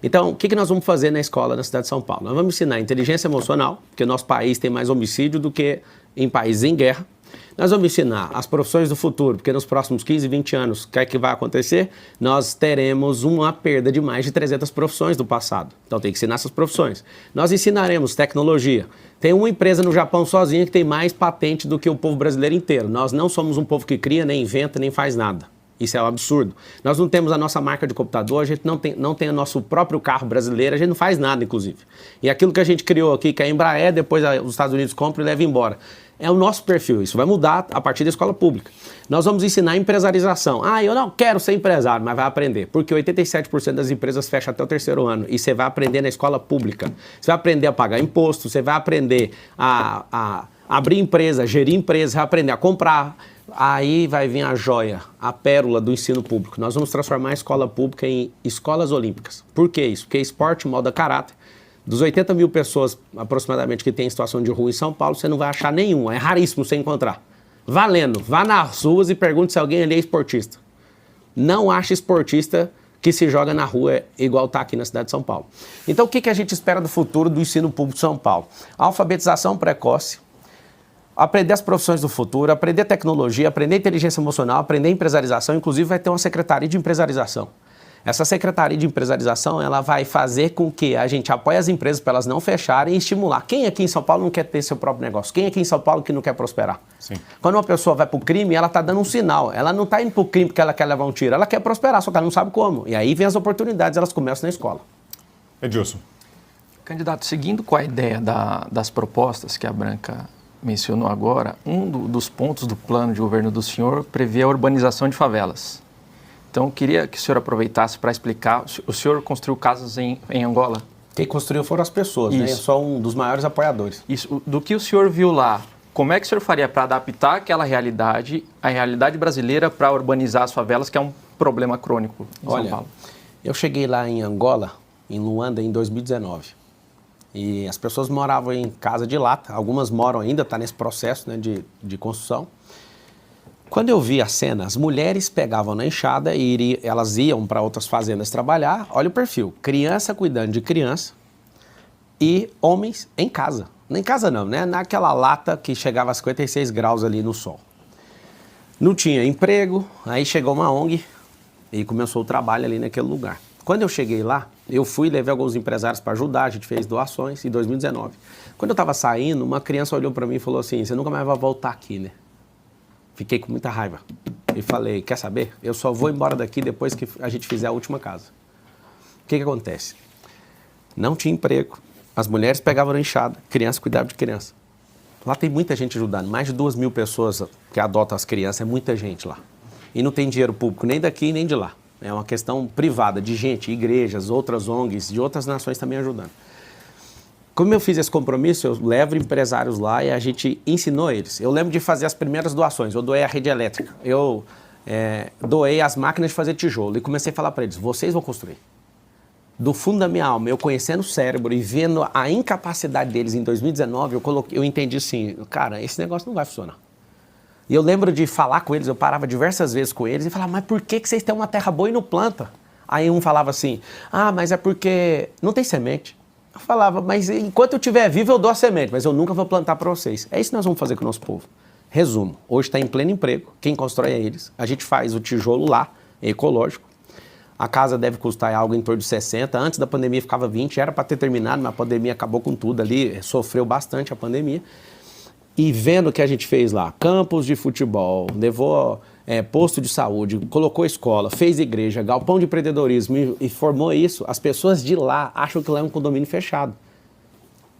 Então, o que nós vamos fazer na escola na cidade de São Paulo? Nós vamos ensinar inteligência emocional, porque o nosso país tem mais homicídio do que em países em guerra. Nós vamos ensinar as profissões do futuro, porque nos próximos 15, 20 anos, o que é que vai acontecer? Nós teremos uma perda de mais de 300 profissões do passado. Então tem que ensinar essas profissões. Nós ensinaremos tecnologia. Tem uma empresa no Japão sozinha que tem mais patente do que o povo brasileiro inteiro. Nós não somos um povo que cria, nem inventa, nem faz nada. Isso é um absurdo. Nós não temos a nossa marca de computador, a gente não tem o nosso próprio carro brasileiro, a gente não faz nada, inclusive. E aquilo que a gente criou aqui, que é a Embraer, depois os Estados Unidos compram e levam embora. É o nosso perfil, isso vai mudar a partir da escola pública. Nós vamos ensinar empresarização. Eu não quero ser empresário, mas vai aprender. Porque 87% das empresas fecham até o 3º ano. E você vai aprender na escola pública. Você vai aprender a pagar imposto, você vai aprender a abrir empresa, gerir empresa, vai aprender a comprar, Aí vai vir a joia, a pérola do ensino público. Nós vamos transformar a escola pública em escolas olímpicas. Por que isso? Porque esporte molda caráter. Dos 80 mil pessoas, aproximadamente, que tem em situação de rua em São Paulo, você não vai achar nenhum. É raríssimo você encontrar. Valendo. Vá nas ruas e pergunte se alguém ali é esportista. Não acha esportista que se joga na rua igual está aqui na cidade de São Paulo. Então, o que a gente espera do futuro do ensino público de São Paulo? Alfabetização precoce, aprender as profissões do futuro, aprender tecnologia, aprender inteligência emocional, aprender empresarização. Inclusive, vai ter uma secretaria de empresarização. Essa secretaria de empresarização, ela vai fazer com que a gente apoie as empresas para elas não fecharem e estimular. Quem aqui em São Paulo não quer ter seu próprio negócio? Quem aqui em São Paulo que não quer prosperar? Sim. Quando uma pessoa vai para o crime, ela está dando um sinal. Ela não está indo para o crime porque ela quer levar um tiro, ela quer prosperar, só que ela não sabe como. E aí vem as oportunidades, elas começam na escola. Edilson. Candidato, seguindo com a ideia das propostas que a Branca mencionou agora, dos pontos do plano de governo do senhor prevê a urbanização de favelas. Então, eu queria que o senhor aproveitasse para explicar. O senhor construiu casas em Angola? Quem construiu foram as pessoas, né? Eu sou um dos maiores apoiadores. Isso. Do que o senhor viu lá, como é que o senhor faria para adaptar aquela realidade, a realidade brasileira, para urbanizar as favelas, que é um problema crônico em São Paulo? Eu cheguei lá em Angola, em Luanda, em 2019. E as pessoas moravam em casa de lata. Algumas moram ainda, está nesse processo, né, de construção. Quando eu vi a cena, as mulheres pegavam na enxada e elas iam para outras fazendas trabalhar. Olha o perfil, criança cuidando de criança e homens em casa. Nem em casa não, né? Naquela lata que chegava a 56 graus ali no sol. Não tinha emprego, aí chegou uma ONG e começou o trabalho ali naquele lugar. Quando eu cheguei lá, eu fui e levei alguns empresários para ajudar, a gente fez doações em 2019. Quando eu estava saindo, uma criança olhou para mim e falou assim, você nunca mais vai voltar aqui, né? Fiquei com muita raiva e falei, quer saber? Eu só vou embora daqui depois que a gente fizer a última casa. O que acontece? Não tinha emprego, as mulheres pegavam na enxada, criança cuidava de criança. Lá tem muita gente ajudando, mais de 2.000 pessoas que adotam as crianças, é muita gente lá. E não tem dinheiro público nem daqui nem de lá. É uma questão privada de gente, igrejas, outras ONGs, de outras nações também ajudando. Como eu fiz esse compromisso, eu levo empresários lá e a gente ensinou eles. Eu lembro de fazer as primeiras doações. Eu doei a rede elétrica, eu doei as máquinas de fazer tijolo e comecei a falar para eles, vocês vão construir. Do fundo da minha alma, eu conhecendo o cérebro e vendo a incapacidade deles em 2019, eu entendi assim, cara, esse negócio não vai funcionar. E eu lembro de falar com eles, eu parava diversas vezes com eles e falava, mas por que vocês têm uma terra boa e não planta? Aí um falava assim, mas é porque não tem semente. Eu falava, mas enquanto eu estiver vivo eu dou a semente, mas eu nunca vou plantar para vocês. É isso que nós vamos fazer com o nosso povo. Resumo, hoje está em pleno emprego, quem constrói é eles. A gente faz o tijolo lá, é ecológico. A casa deve custar algo em torno de 60, antes da pandemia ficava 20, era para ter terminado, mas a pandemia acabou com tudo ali, sofreu bastante a pandemia. E vendo o que a gente fez lá, campos de futebol, levou posto de saúde, colocou escola, fez igreja, galpão de empreendedorismo e formou isso, as pessoas de lá acham que lá é um condomínio fechado.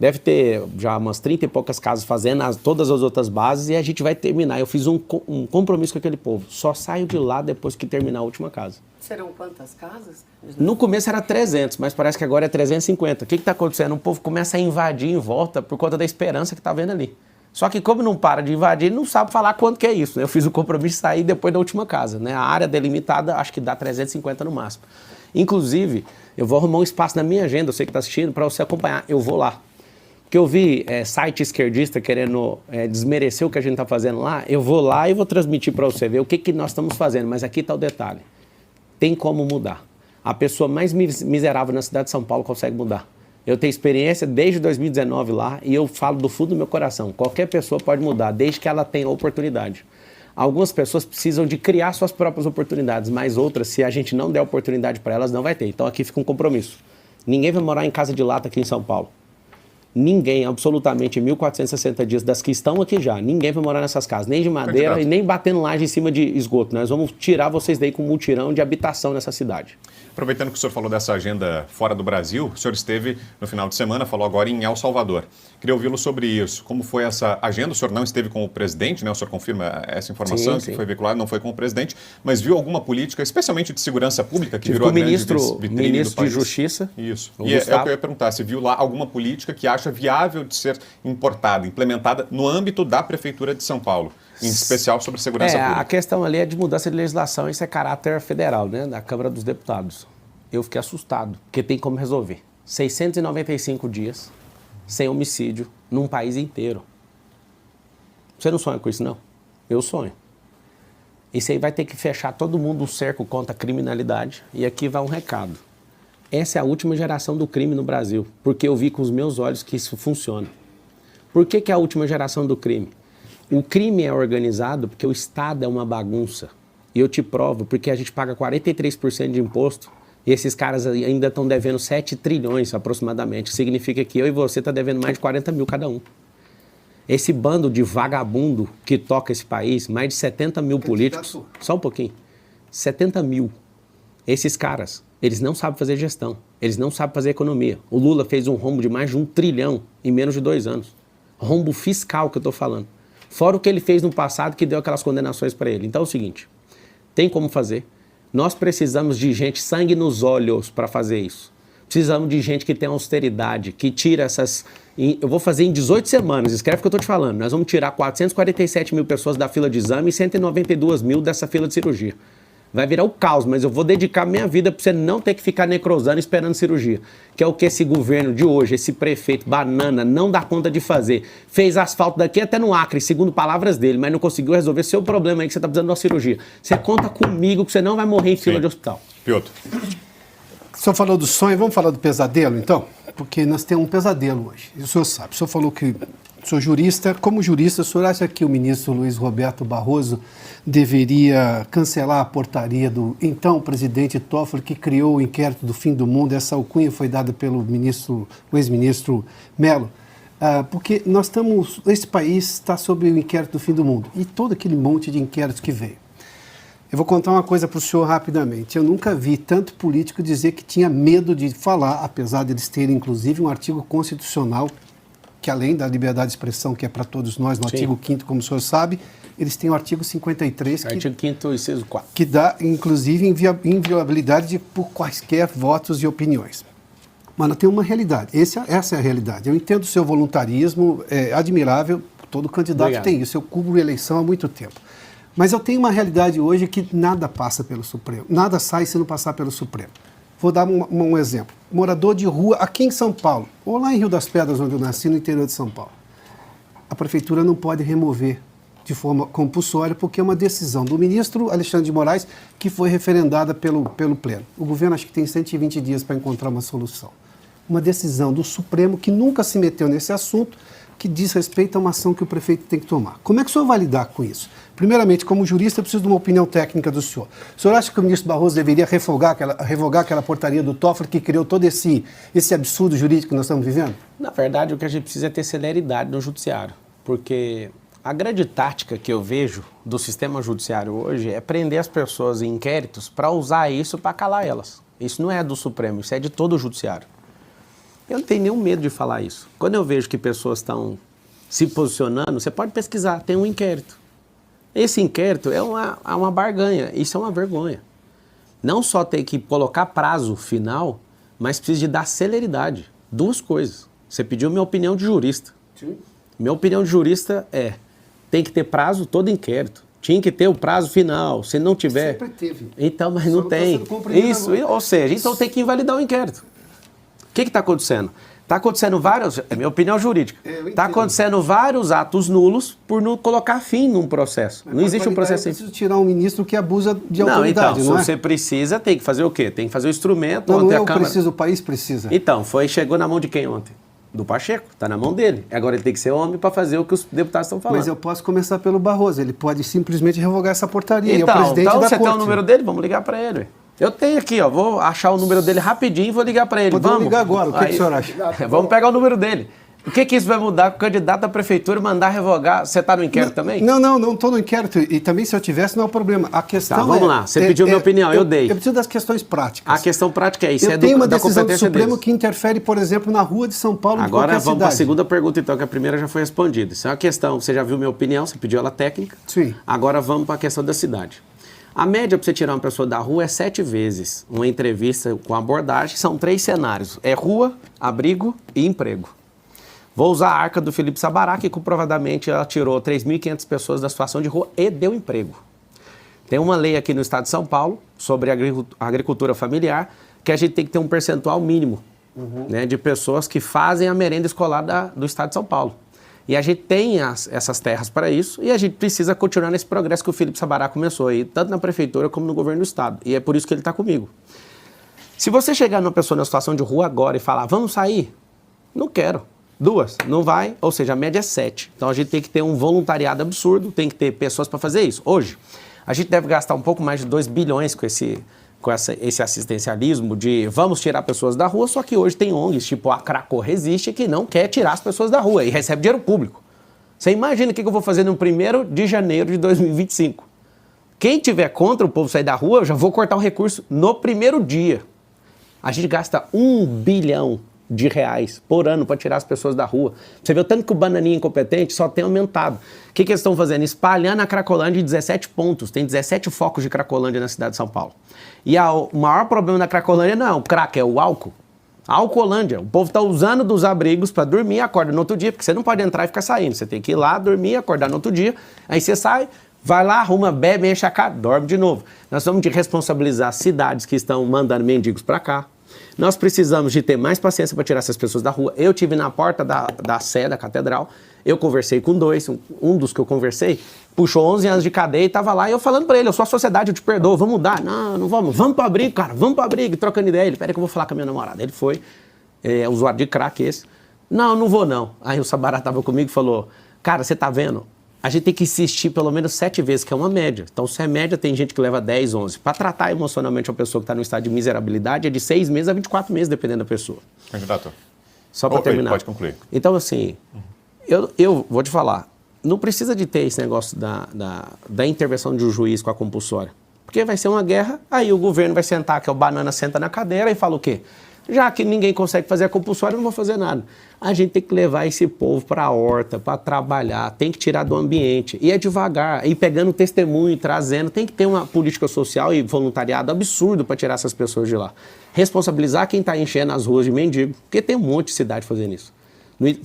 Deve ter já umas 30 e poucas casas fazendo todas as outras bases e a gente vai terminar. Eu fiz um compromisso com aquele povo, só saio de lá depois que terminar a última casa. Serão quantas casas? No começo era 300, mas parece que agora é 350. O que está acontecendo? O povo começa a invadir em volta por conta da esperança que está vendo ali. Só que como não para de invadir, ele não sabe falar quanto que é isso, né? Eu fiz o compromisso de sair depois da última casa, né? A área delimitada acho que dá 350 no máximo. Inclusive, eu vou arrumar um espaço na minha agenda, você que está assistindo, para você acompanhar. Eu vou lá. Porque eu vi site esquerdista querendo desmerecer o que a gente está fazendo lá. Eu vou lá e vou transmitir para você ver o que nós estamos fazendo. Mas aqui está o detalhe. Tem como mudar. A pessoa mais miserável na cidade de São Paulo consegue mudar. Eu tenho experiência desde 2019 lá e eu falo do fundo do meu coração. Qualquer pessoa pode mudar, desde que ela tenha oportunidade. Algumas pessoas precisam de criar suas próprias oportunidades, mas outras, se a gente não der oportunidade para elas, não vai ter. Então aqui fica um compromisso. Ninguém vai morar em casa de lata aqui em São Paulo. Ninguém, absolutamente, em 1.460 dias das que estão aqui já, ninguém vai morar nessas casas, nem de madeira e nem batendo laje em cima de esgoto. Nós vamos tirar vocês daí com um mutirão de habitação nessa cidade. Aproveitando que o senhor falou dessa agenda fora do Brasil, o senhor esteve no final de semana, falou agora em El Salvador. Queria ouvi-lo sobre isso. Como foi essa agenda? O senhor não esteve com o presidente, né? O senhor confirma essa informação que foi veiculada, não foi com o presidente, mas viu alguma política, especialmente de segurança pública, que virou a grande vitrine do país? Ministro de Justiça. Isso. E é o que eu ia perguntar, se viu lá alguma política que acha acha viável de ser importada, implementada no âmbito da Prefeitura de São Paulo, em especial sobre segurança pública? A questão ali é de mudança de legislação, isso é caráter federal, né, da Câmara dos Deputados. Eu fiquei assustado, porque tem como resolver. 695 dias sem homicídio num país inteiro. Você não sonha com isso, não? Eu sonho. Isso aí vai ter que fechar todo mundo um cerco contra a criminalidade. E aqui vai um recado. Essa é a última geração do crime no Brasil, porque eu vi com os meus olhos que isso funciona. Por que é a última geração do crime? O crime é organizado porque o Estado é uma bagunça. E eu te provo, porque a gente paga 43% de imposto e esses caras ainda estão devendo 7 trilhões aproximadamente. Significa que eu e você estão devendo mais de 40 mil cada um. Esse bando de vagabundo que toca esse país, mais de 70 mil políticos, só um pouquinho, 70 mil. Esses caras, eles não sabem fazer gestão, eles não sabem fazer economia. O Lula fez um rombo de mais de 1 trilhão em menos de 2 anos. Rombo fiscal que eu estou falando. Fora o que ele fez no passado que deu aquelas condenações para ele. Então é o seguinte, tem como fazer. Nós precisamos de gente sangue nos olhos para fazer isso. Precisamos de gente que tem austeridade, que tira essas... Eu vou fazer em 18 semanas, escreve o que eu estou te falando. Nós vamos tirar 447 mil pessoas da fila de exame e 192 mil dessa fila de cirurgia. Vai virar o caos, mas eu vou dedicar minha vida para você não ter que ficar necrosando esperando cirurgia. Que é o que esse governo de hoje, esse prefeito banana, não dá conta de fazer. Fez asfalto daqui até no Acre, segundo palavras dele, mas não conseguiu resolver seu problema aí que você está precisando de uma cirurgia. Você conta comigo que você não vai morrer em fila de hospital. Piotr. O senhor falou do sonho, vamos falar do pesadelo, então? Porque nós temos um pesadelo hoje. E o senhor sabe, o senhor falou que sou jurista. Como jurista, o senhor acha que o ministro Luiz Roberto Barroso deveria cancelar a portaria do então presidente Toffoli, que criou o inquérito do fim do mundo? Essa alcunha foi dada pelo ex-ministro Mello. Porque esse país está sob o inquérito do fim do mundo. E todo aquele monte de inquéritos que veio. Eu vou contar uma coisa para o senhor rapidamente. Eu nunca vi tanto político dizer que tinha medo de falar, apesar de eles terem, inclusive, um artigo constitucional, que além da liberdade de expressão, que é para todos nós, no artigo 5º, como o senhor sabe, eles têm o artigo 53, artigo 5º, inciso 4. Que dá, inclusive, inviolabilidade por quaisquer votos e opiniões. Mas tem uma realidade. Essa é a realidade. Eu entendo o seu voluntarismo, é admirável, todo candidato tem isso. Eu cubro eleição há muito tempo. Mas eu tenho uma realidade hoje que nada passa pelo Supremo. Nada sai se não passar pelo Supremo. Vou dar um exemplo. Morador de rua aqui em São Paulo, ou lá em Rio das Pedras, onde eu nasci, no interior de São Paulo. A prefeitura não pode remover de forma compulsória, porque é uma decisão do ministro Alexandre de Moraes que foi referendada pelo Pleno. O governo acho que tem 120 dias para encontrar uma solução. Uma decisão do Supremo que nunca se meteu nesse assunto, que diz respeito a uma ação que o prefeito tem que tomar. Como é que o senhor vai lidar com isso? Primeiramente, como jurista, eu preciso de uma opinião técnica do senhor. O senhor acha que o ministro Barroso deveria revogar aquela portaria do Toffoli que criou todo esse absurdo jurídico que nós estamos vivendo? Na verdade, o que a gente precisa é ter celeridade no judiciário, porque a grande tática que eu vejo do sistema judiciário hoje é prender as pessoas em inquéritos para usar isso para calar elas. Isso não é do Supremo, isso é de todo o judiciário. Eu não tenho nenhum medo de falar isso. Quando eu vejo que pessoas estão se posicionando, você pode pesquisar, tem um inquérito. Esse inquérito é uma barganha, isso é uma vergonha. Não só tem que colocar prazo final, mas precisa de dar celeridade. Duas coisas. Você pediu minha opinião de jurista. Sim. Minha opinião de jurista tem que ter prazo todo inquérito. Tinha que ter o prazo final, se não tiver... Sempre teve. Então, mas não tem. Isso, ou seja, então tem que invalidar o inquérito. O que está acontecendo? Está acontecendo vários, é minha opinião jurídica, está acontecendo vários atos nulos por não colocar fim num processo. Não existe um processo... Eu preciso tirar um ministro que abusa de autoridade, não é? Se você precisa, tem que fazer o quê? Tem que fazer o instrumento... Não é eu preciso, o país precisa. Então, chegou na mão de quem ontem? Do Pacheco, está na mão dele. Agora ele tem que ser homem para fazer o que os deputados estão falando. Mas eu posso começar pelo Barroso, ele pode simplesmente revogar essa portaria. Então, é o presidente da você corte. tem o número dele? Vamos ligar para ele. Eu tenho aqui, vou achar o número dele rapidinho e vou ligar para ele. Podemos ligar agora, o que o senhor acha? Vamos pegar o número dele. O que isso vai mudar com o candidato à prefeitura mandar revogar? Você está no inquérito também? Não estou no inquérito. E também se eu tivesse, não é o problema. A questão vamos lá. Você pediu minha opinião, eu dei. Eu preciso das questões práticas. A questão prática é isso. Eu tenho uma decisão do Supremo que interfere, por exemplo, na rua de São Paulo. Agora vamos para a segunda pergunta, então, que a primeira já foi respondida. Isso é uma questão, você já viu minha opinião, você pediu ela técnica. Sim. Agora vamos para a questão da cidade. A média para você tirar uma pessoa da rua é 7 vezes. Uma entrevista com abordagem, são 3 cenários. É rua, abrigo e emprego. Vou usar a arca do Felipe Sabará, que comprovadamente ela tirou 3.500 pessoas da situação de rua e deu emprego. Tem uma lei aqui no estado de São Paulo sobre agricultura familiar, que a gente tem que ter um percentual mínimo né, de pessoas que fazem a merenda escolar do estado de São Paulo. E a gente tem essas terras para isso e a gente precisa continuar nesse progresso que o Felipe Sabará começou aí, tanto na prefeitura como no governo do estado. E é por isso que ele está comigo. Se você chegar numa pessoa na situação de rua agora e falar, vamos sair? Não quero. 2, não vai, ou seja, a média é 7. Então a gente tem que ter um voluntariado absurdo, tem que ter pessoas para fazer isso. Hoje, a gente deve gastar um pouco mais de 2 bilhões com esse assistencialismo de vamos tirar pessoas da rua, só que hoje tem ONGs, tipo a Craco Resiste, que não quer tirar as pessoas da rua e recebe dinheiro público. Você imagina o que eu vou fazer no 1º de janeiro de 2025. Quem tiver contra o povo sair da rua, eu já vou cortar o recurso no primeiro dia. A gente gasta R$1 bilhão por ano para tirar as pessoas da rua. Você vê o tanto que o bananinha incompetente só tem aumentado. O que eles estão fazendo? Espalhando a Cracolândia em 17 pontos. Tem 17 focos de Cracolândia na cidade de São Paulo. E o maior problema da Cracolândia não é o crack, é o álcool. A Alcolândia. O povo está usando dos abrigos para dormir e acorda no outro dia, porque você não pode entrar e ficar saindo. Você tem que ir lá, dormir, acordar no outro dia. Aí você sai, vai lá, arruma, bebe, enche a cara, dorme de novo. Nós vamos de responsabilizar as cidades que estão mandando mendigos para cá. Nós precisamos de ter mais paciência para tirar essas pessoas da rua. Eu tive na porta da Sé, da catedral, eu conversei com 2, um dos que eu conversei, puxou 11 anos de cadeia e estava lá, e eu falando para ele, eu sou a sociedade, eu te perdoo, vamos mudar. Não vamos para abrigo, cara, vamos para abrigo, trocando ideia. Ele, peraí que eu vou falar com a minha namorada. Ele foi, usuário de crack esse. Não vou não. Aí o Sabará estava comigo e falou, cara, você tá vendo? A gente tem que insistir pelo menos 7 vezes, que é uma média. Então, se é média, tem gente que leva 10, 11. Para tratar emocionalmente uma pessoa que está no estado de miserabilidade, é de 6 meses a 24 meses, dependendo da pessoa. Candidato. Só para terminar. Pode concluir. Então, assim, eu vou te falar, não precisa de ter esse negócio da intervenção de um juiz com a compulsória. Porque vai ser uma guerra, aí o governo vai sentar, que é o banana senta na cadeira e fala o quê? Já que ninguém consegue fazer a compulsória, eu não vou fazer nada. A gente tem que levar esse povo para a horta, para trabalhar, tem que tirar do ambiente. E é devagar, ir pegando testemunho, trazendo. Tem que ter uma política social e voluntariado absurdo para tirar essas pessoas de lá. Responsabilizar quem está enchendo as ruas de mendigo, porque tem um monte de cidade fazendo isso.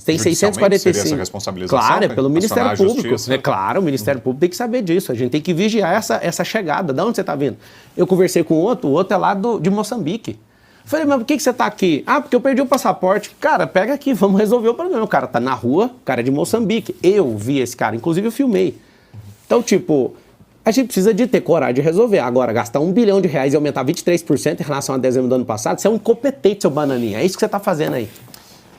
Tem 645. Seria essa responsabilização? Claro, é pelo Ministério Público. É claro, o Ministério Público tem que saber disso. A gente tem que vigiar essa chegada. De onde você está vindo? Eu conversei com o outro é lá de Moçambique. Falei, mas por que você está aqui? Ah, porque eu perdi o passaporte. Cara, pega aqui, vamos resolver o problema. O cara tá na rua, o cara é de Moçambique. Eu vi esse cara, inclusive eu filmei. Então, tipo, a gente precisa de ter coragem de resolver. Agora, gastar R$1 bilhão e aumentar 23% em relação a dezembro do ano passado, você é um incompetente, seu bananinha. É isso que você está fazendo aí.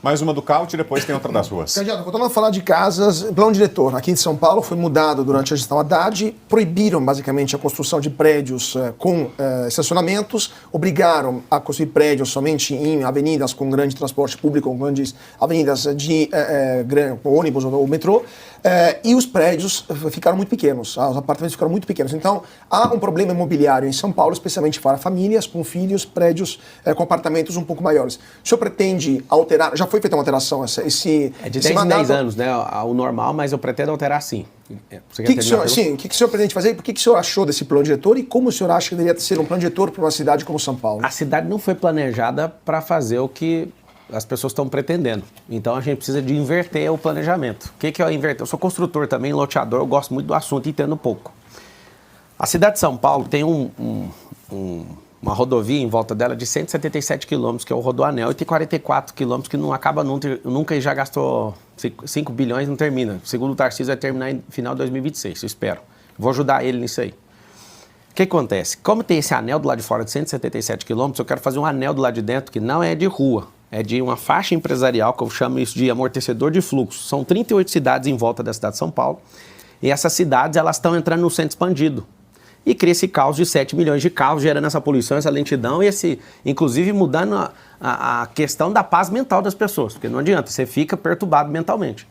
Mais uma do Caute e depois tem outra das ruas. Candidato, voltando a falar de casas, plano diretor aqui em São Paulo foi mudado durante a gestão Haddad, proibiram basicamente a construção de prédios com estacionamentos, obrigaram a construir prédios somente em avenidas com grande transporte público, com grandes avenidas de ônibus ou metrô, e os prédios ficaram muito pequenos, os apartamentos ficaram muito pequenos. Então, há um problema imobiliário em São Paulo, especialmente para famílias com filhos, prédios com apartamentos um pouco maiores. O senhor pretende alterar, já foi feita uma alteração, é de 10 em 10 anos, né? O normal, mas eu pretendo alterar sim. O que o senhor pretende fazer? Por que o senhor achou desse plano diretor e como o senhor acha que deveria ser um plano diretor para uma cidade como São Paulo? A cidade não foi planejada para fazer o que as pessoas estão pretendendo. Então a gente precisa de inverter o planejamento. O que é inverter? Eu sou construtor também, loteador, eu gosto muito do assunto e entendo pouco. A cidade de São Paulo tem uma rodovia em volta dela de 177 quilômetros, que é o Rodoanel, e tem 44 quilômetros que não acaba nunca e já gastou 5 bilhões e não termina. Segundo o Tarcísio, vai terminar em final de 2026, eu espero. Vou ajudar ele nisso aí. O que acontece? Como tem esse anel do lado de fora de 177 quilômetros, eu quero fazer um anel do lado de dentro que não é de rua, é de uma faixa empresarial, que eu chamo isso de amortecedor de fluxo. São 38 cidades em volta da cidade de São Paulo, e essas cidades elas estão entrando no centro expandido. E cria esse caos de 7 milhões de carros, gerando essa poluição, essa lentidão e inclusive mudando a questão da paz mental das pessoas, porque não adianta, você fica perturbado mentalmente.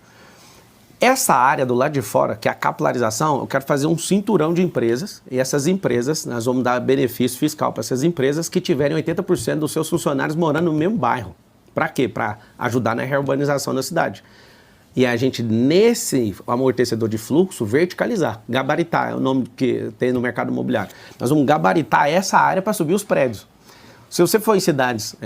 Essa área do lado de fora, que é a capilarização, eu quero fazer um cinturão de empresas, e essas empresas, nós vamos dar benefício fiscal para essas empresas que tiverem 80% dos seus funcionários morando no mesmo bairro. Para quê? Para ajudar na reurbanização da cidade. E a gente, nesse amortecedor de fluxo, verticalizar, gabaritar, é o nome que tem no mercado imobiliário. Nós vamos gabaritar essa área para subir os prédios. Se você for em cidades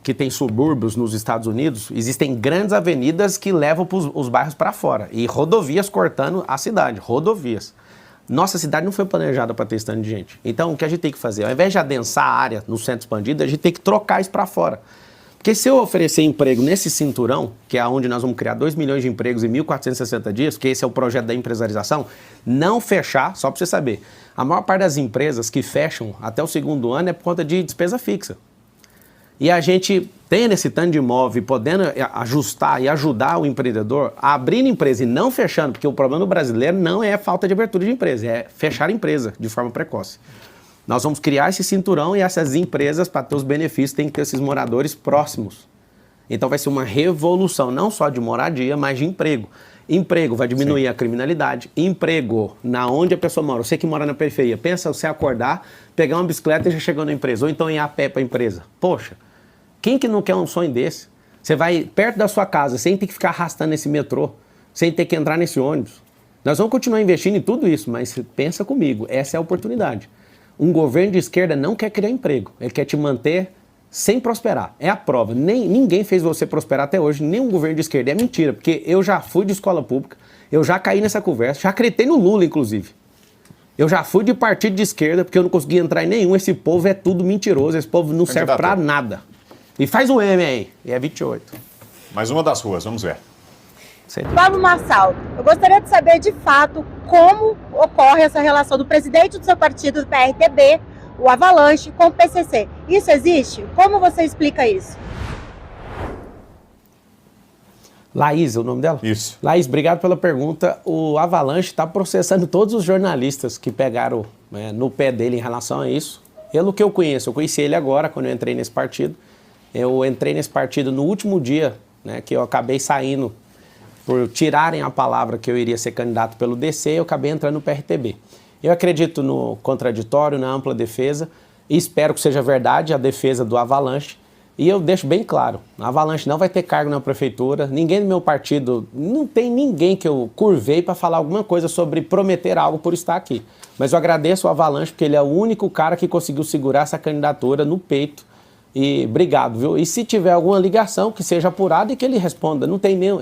que tem subúrbios nos Estados Unidos, existem grandes avenidas que levam os bairros para fora e rodovias cortando a cidade, rodovias. Nossa cidade não foi planejada para ter esse tanto de gente. Então, o que a gente tem que fazer? Ao invés de adensar a área no centro expandido, a gente tem que trocar isso para fora. Porque se eu oferecer emprego nesse cinturão, que é onde nós vamos criar 2 milhões de empregos em 1.460 dias, porque esse é o projeto da empresarização, não fechar, só para você saber, a maior parte das empresas que fecham até o 2º ano é por conta de despesa fixa. E a gente tem esse tanto de imóvel, podendo ajustar e ajudar o empreendedor a abrir empresa e não fechando, porque o problema do brasileiro não é falta de abertura de empresa, é fechar a empresa de forma precoce. Nós vamos criar esse cinturão e essas empresas, para ter os benefícios, tem que ter esses moradores próximos. Então vai ser uma revolução, não só de moradia, mas de emprego. Emprego vai diminuir a criminalidade. Emprego na onde a pessoa mora. Você que mora na periferia, pensa você acordar, pegar uma bicicleta e já chegou na empresa. Ou então ir a pé para a empresa. Poxa, quem que não quer um sonho desse? Você vai perto da sua casa, sem ter que ficar arrastando esse metrô, sem ter que entrar nesse ônibus. Nós vamos continuar investindo em tudo isso, mas pensa comigo, essa é a oportunidade. Um governo de esquerda não quer criar emprego, ele quer te manter sem prosperar. É a prova. Ninguém fez você prosperar até hoje, nenhum governo de esquerda. É mentira, porque eu já fui de escola pública, eu já caí nessa conversa, já acreditei no Lula, inclusive. Eu já fui de partido de esquerda, porque eu não consegui entrar em nenhum. Esse povo é tudo mentiroso, esse povo não serve pra nada. E faz um M aí, e é 28. Mais uma das ruas, vamos ver. Pablo Marçal, eu gostaria de saber de fato como ocorre essa relação do presidente do seu partido, do PRTB, o Avalanche, com o PCC. Isso existe? Como você explica isso? Laís, é o nome dela? Isso. Laís, obrigado pela pergunta. O Avalanche está processando todos os jornalistas que pegaram no pé dele em relação a isso. Pelo que eu conheci ele agora, quando eu entrei nesse partido. Eu entrei nesse partido no último dia, que eu acabei saindo por tirarem a palavra que eu iria ser candidato pelo DC, eu acabei entrando no PRTB. Eu acredito no contraditório, na ampla defesa, e espero que seja verdade a defesa do Avalanche. E eu deixo bem claro, a Avalanche não vai ter cargo na prefeitura, ninguém do meu partido, não tem ninguém que eu curvei para falar alguma coisa sobre prometer algo por estar aqui. Mas eu agradeço o Avalanche, porque ele é o único cara que conseguiu segurar essa candidatura no peito. E obrigado, viu? E se tiver alguma ligação, que seja apurada e que ele responda. Eu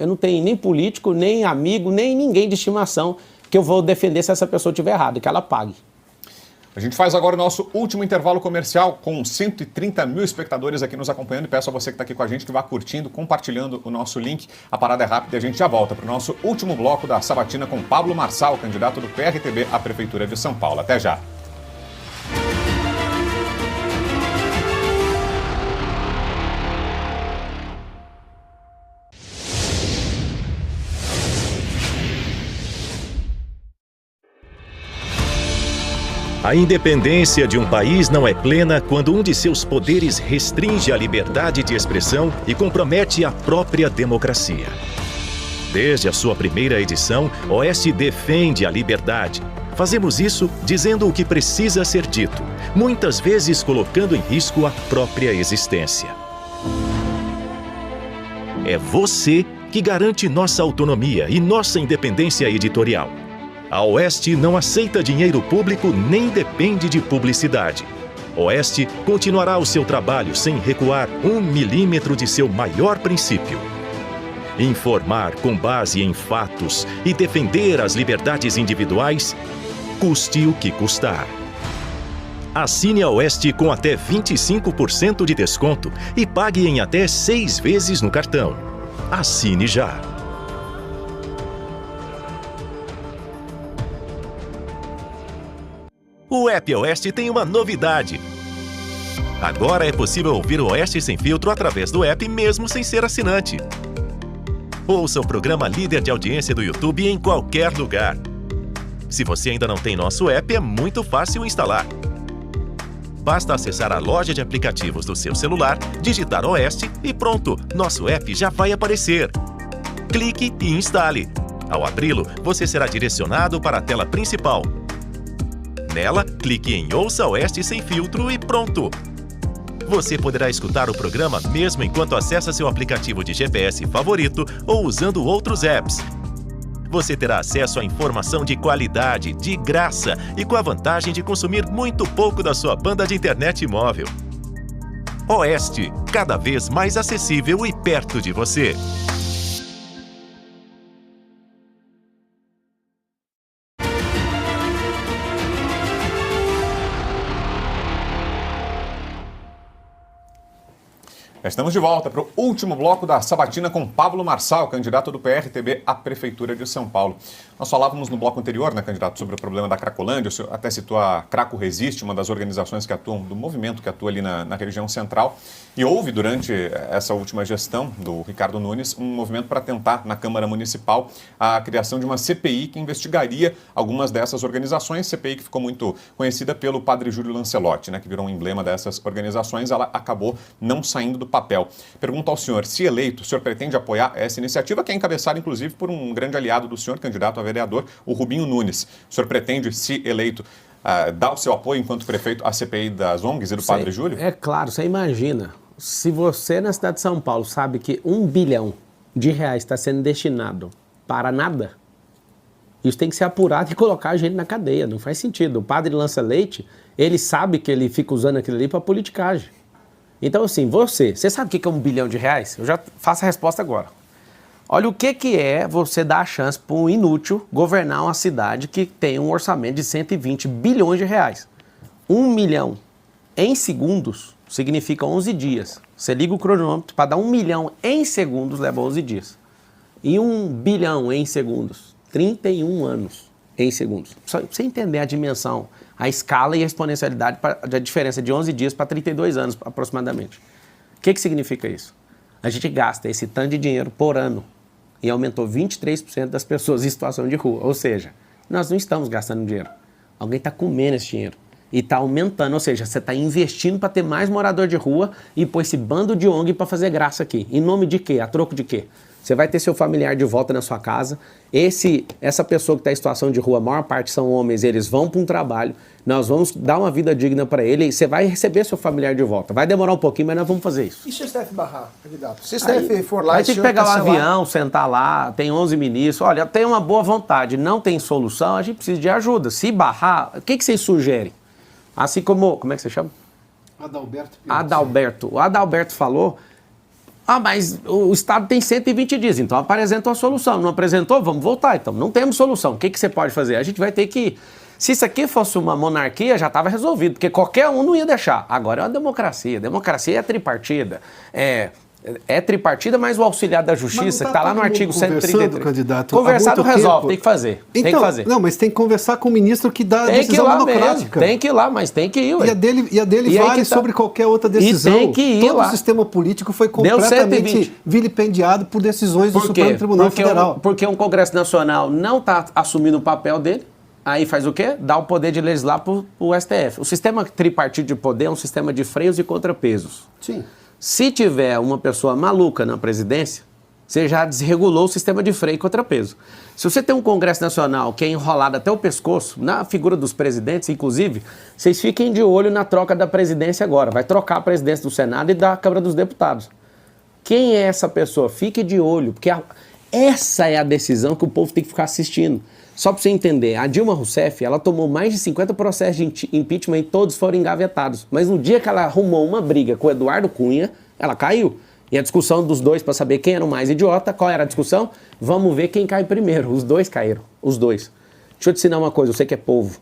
não tenho nem político, nem amigo, nem ninguém de estimação que eu vou defender se essa pessoa estiver errada, que ela pague. A gente faz agora o nosso último intervalo comercial com 130 mil espectadores aqui nos acompanhando. E peço a você que está aqui com a gente que vá curtindo, compartilhando o nosso link. A parada é rápida e a gente já volta para o nosso último bloco da sabatina com Pablo Marçal, candidato do PRTB à Prefeitura de São Paulo. Até já. A independência de um país não é plena quando um de seus poderes restringe a liberdade de expressão e compromete a própria democracia. Desde a sua primeira edição, Oeste defende a liberdade. Fazemos isso dizendo o que precisa ser dito, muitas vezes colocando em risco a própria existência. É você que garante nossa autonomia e nossa independência editorial. A Oeste não aceita dinheiro público nem depende de publicidade. Oeste continuará o seu trabalho sem recuar 1 milímetro de seu maior princípio. Informar com base em fatos e defender as liberdades individuais, custe o que custar. Assine a Oeste com até 25% de desconto e pague em até 6 vezes no cartão. Assine já! O App Oeste tem uma novidade. Agora é possível ouvir o Oeste Sem Filtro através do app mesmo sem ser assinante. Ouça o programa líder de audiência do YouTube em qualquer lugar. Se você ainda não tem nosso app, é muito fácil instalar. Basta acessar a loja de aplicativos do seu celular, digitar Oeste e pronto, nosso app já vai aparecer. Clique e instale. Ao abri-lo, você será direcionado para a tela principal. Nela, clique em Ouça Oeste Sem Filtro e pronto! Você poderá escutar o programa mesmo enquanto acessa seu aplicativo de GPS favorito ou usando outros apps. Você terá acesso a informação de qualidade, de graça e com a vantagem de consumir muito pouco da sua banda de internet móvel. Oeste, cada vez mais acessível e perto de você. Estamos de volta para o último bloco da sabatina com Pablo Marçal, candidato do PRTB à Prefeitura de São Paulo. Nós falávamos no bloco anterior, né, candidato, sobre o problema da Cracolândia. O senhor até citou a Craco Resiste, uma das organizações que atuam, do movimento que atua ali na região central. E houve, durante essa última gestão do Ricardo Nunes, um movimento para tentar, na Câmara Municipal, a criação de uma CPI que investigaria algumas dessas organizações. CPI que ficou muito conhecida pelo padre Júlio Lancelotti, né, que virou um emblema dessas organizações. Ela acabou não saindo do papel. Pergunto ao senhor, se eleito, o senhor pretende apoiar essa iniciativa, que é encabeçada, inclusive, por um grande aliado do senhor, candidato a vereador, o Rubinho Nunes. O senhor pretende, se eleito, dar o seu apoio enquanto prefeito à CPI das ONGs e do padre Júlio? É claro, você imagina, se você na cidade de São Paulo sabe que R$1 bilhão está sendo destinado para nada, isso tem que ser apurado e colocar a gente na cadeia, não faz sentido. O padre lança leite, ele sabe que ele fica usando aquilo ali para politicagem. Então, assim, você sabe o que é R$1 bilhão? Eu já faço a resposta agora. Olha o que é você dar a chance para um inútil governar uma cidade que tem um orçamento de 120 bilhões de reais. 1 milhão em segundos significa 11 dias. Você liga o cronômetro, para dar 1 milhão em segundos leva 11 dias. E 1 bilhão em segundos, 31 anos em segundos. Só para você entender a dimensão, a escala e a exponencialidade da diferença de 11 dias para 32 anos aproximadamente. O que significa isso? A gente gasta esse tanto de dinheiro por ano e aumentou 23% das pessoas em situação de rua. Ou seja, nós não estamos gastando dinheiro. Alguém está comendo esse dinheiro e está aumentando. Ou seja, você está investindo para ter mais morador de rua e pôr esse bando de ONG para fazer graça aqui. Em nome de quê? A troco de quê? Você vai ter seu familiar de volta na sua casa. Essa pessoa que está em situação de rua, a maior parte são homens, eles vão para um trabalho. Nós vamos dar uma vida digna para ele e você vai receber seu familiar de volta. Vai demorar um pouquinho, mas nós vamos fazer isso. E se o STF barrar, candidato? Se o STF for lá... Vai ter que pegar o avião, sentar lá, tem 11 ministros. Olha, tem uma boa vontade, não tem solução, a gente precisa de ajuda. Se barrar, o que vocês sugerem? Assim como... Como é que você chama? Adalberto. O Adalberto falou... mas o Estado tem 120 dias, então apresentou a solução. Não apresentou? Vamos voltar, então. Não temos solução. O que você pode fazer? A gente vai ter que... Se isso aqui fosse uma monarquia, já estava resolvido, porque qualquer um não ia deixar. Agora é uma democracia. Democracia é tripartida. É tripartida, mas o auxiliar da justiça, que está lá no artigo 133. Candidato, conversar não resolve, tem que fazer. Então, tem que fazer. Não, mas tem que conversar com o ministro que dá a decisão monocrática. Tem que ir lá, mas tem que ir. Ué. E a dele vale sobre qualquer outra decisão. E tem que ir Todo lá. O sistema político foi completamente vilipendiado por decisões do Supremo Tribunal Federal. Porque um Congresso Nacional não está assumindo o papel dele. Aí faz o quê? Dá o poder de legislar para o STF. O sistema tripartido de poder é um sistema de freios e contrapesos. Sim. Se tiver uma pessoa maluca na presidência, você já desregulou o sistema de freio e contrapeso. Se você tem um Congresso Nacional que é enrolado até o pescoço, na figura dos presidentes, inclusive, vocês fiquem de olho na troca da presidência agora. Vai trocar a presidência do Senado e da Câmara dos Deputados. Quem é essa pessoa? Fique de olho, porque essa é a decisão que o povo tem que ficar assistindo. Só para você entender, a Dilma Rousseff, ela tomou mais de 50 processos de impeachment e todos foram engavetados. Mas no dia que ela arrumou uma briga com o Eduardo Cunha, ela caiu. E a discussão dos dois para saber quem era o mais idiota, qual era a discussão? Vamos ver quem cai primeiro. Os dois caíram, os dois. Deixa eu te ensinar uma coisa, você que é povo.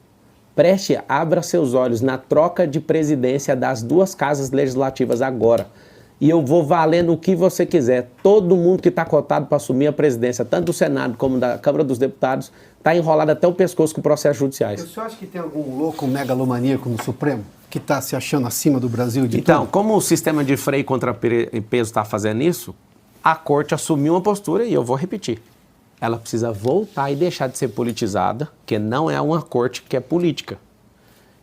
Abra seus olhos na troca de presidência das duas casas legislativas agora. E eu vou valendo o que você quiser. Todo mundo que está cotado para assumir a presidência, tanto do Senado como da Câmara dos Deputados, está enrolado até o pescoço com processos judiciais. O senhor acha que tem algum louco megalomaníaco no Supremo que está se achando acima do Brasil de Então, tudo? como o sistema de freio contra peso está fazendo isso, a Corte assumiu uma postura e eu vou repetir. Ela precisa voltar e deixar de ser politizada, porque não é uma Corte que é política.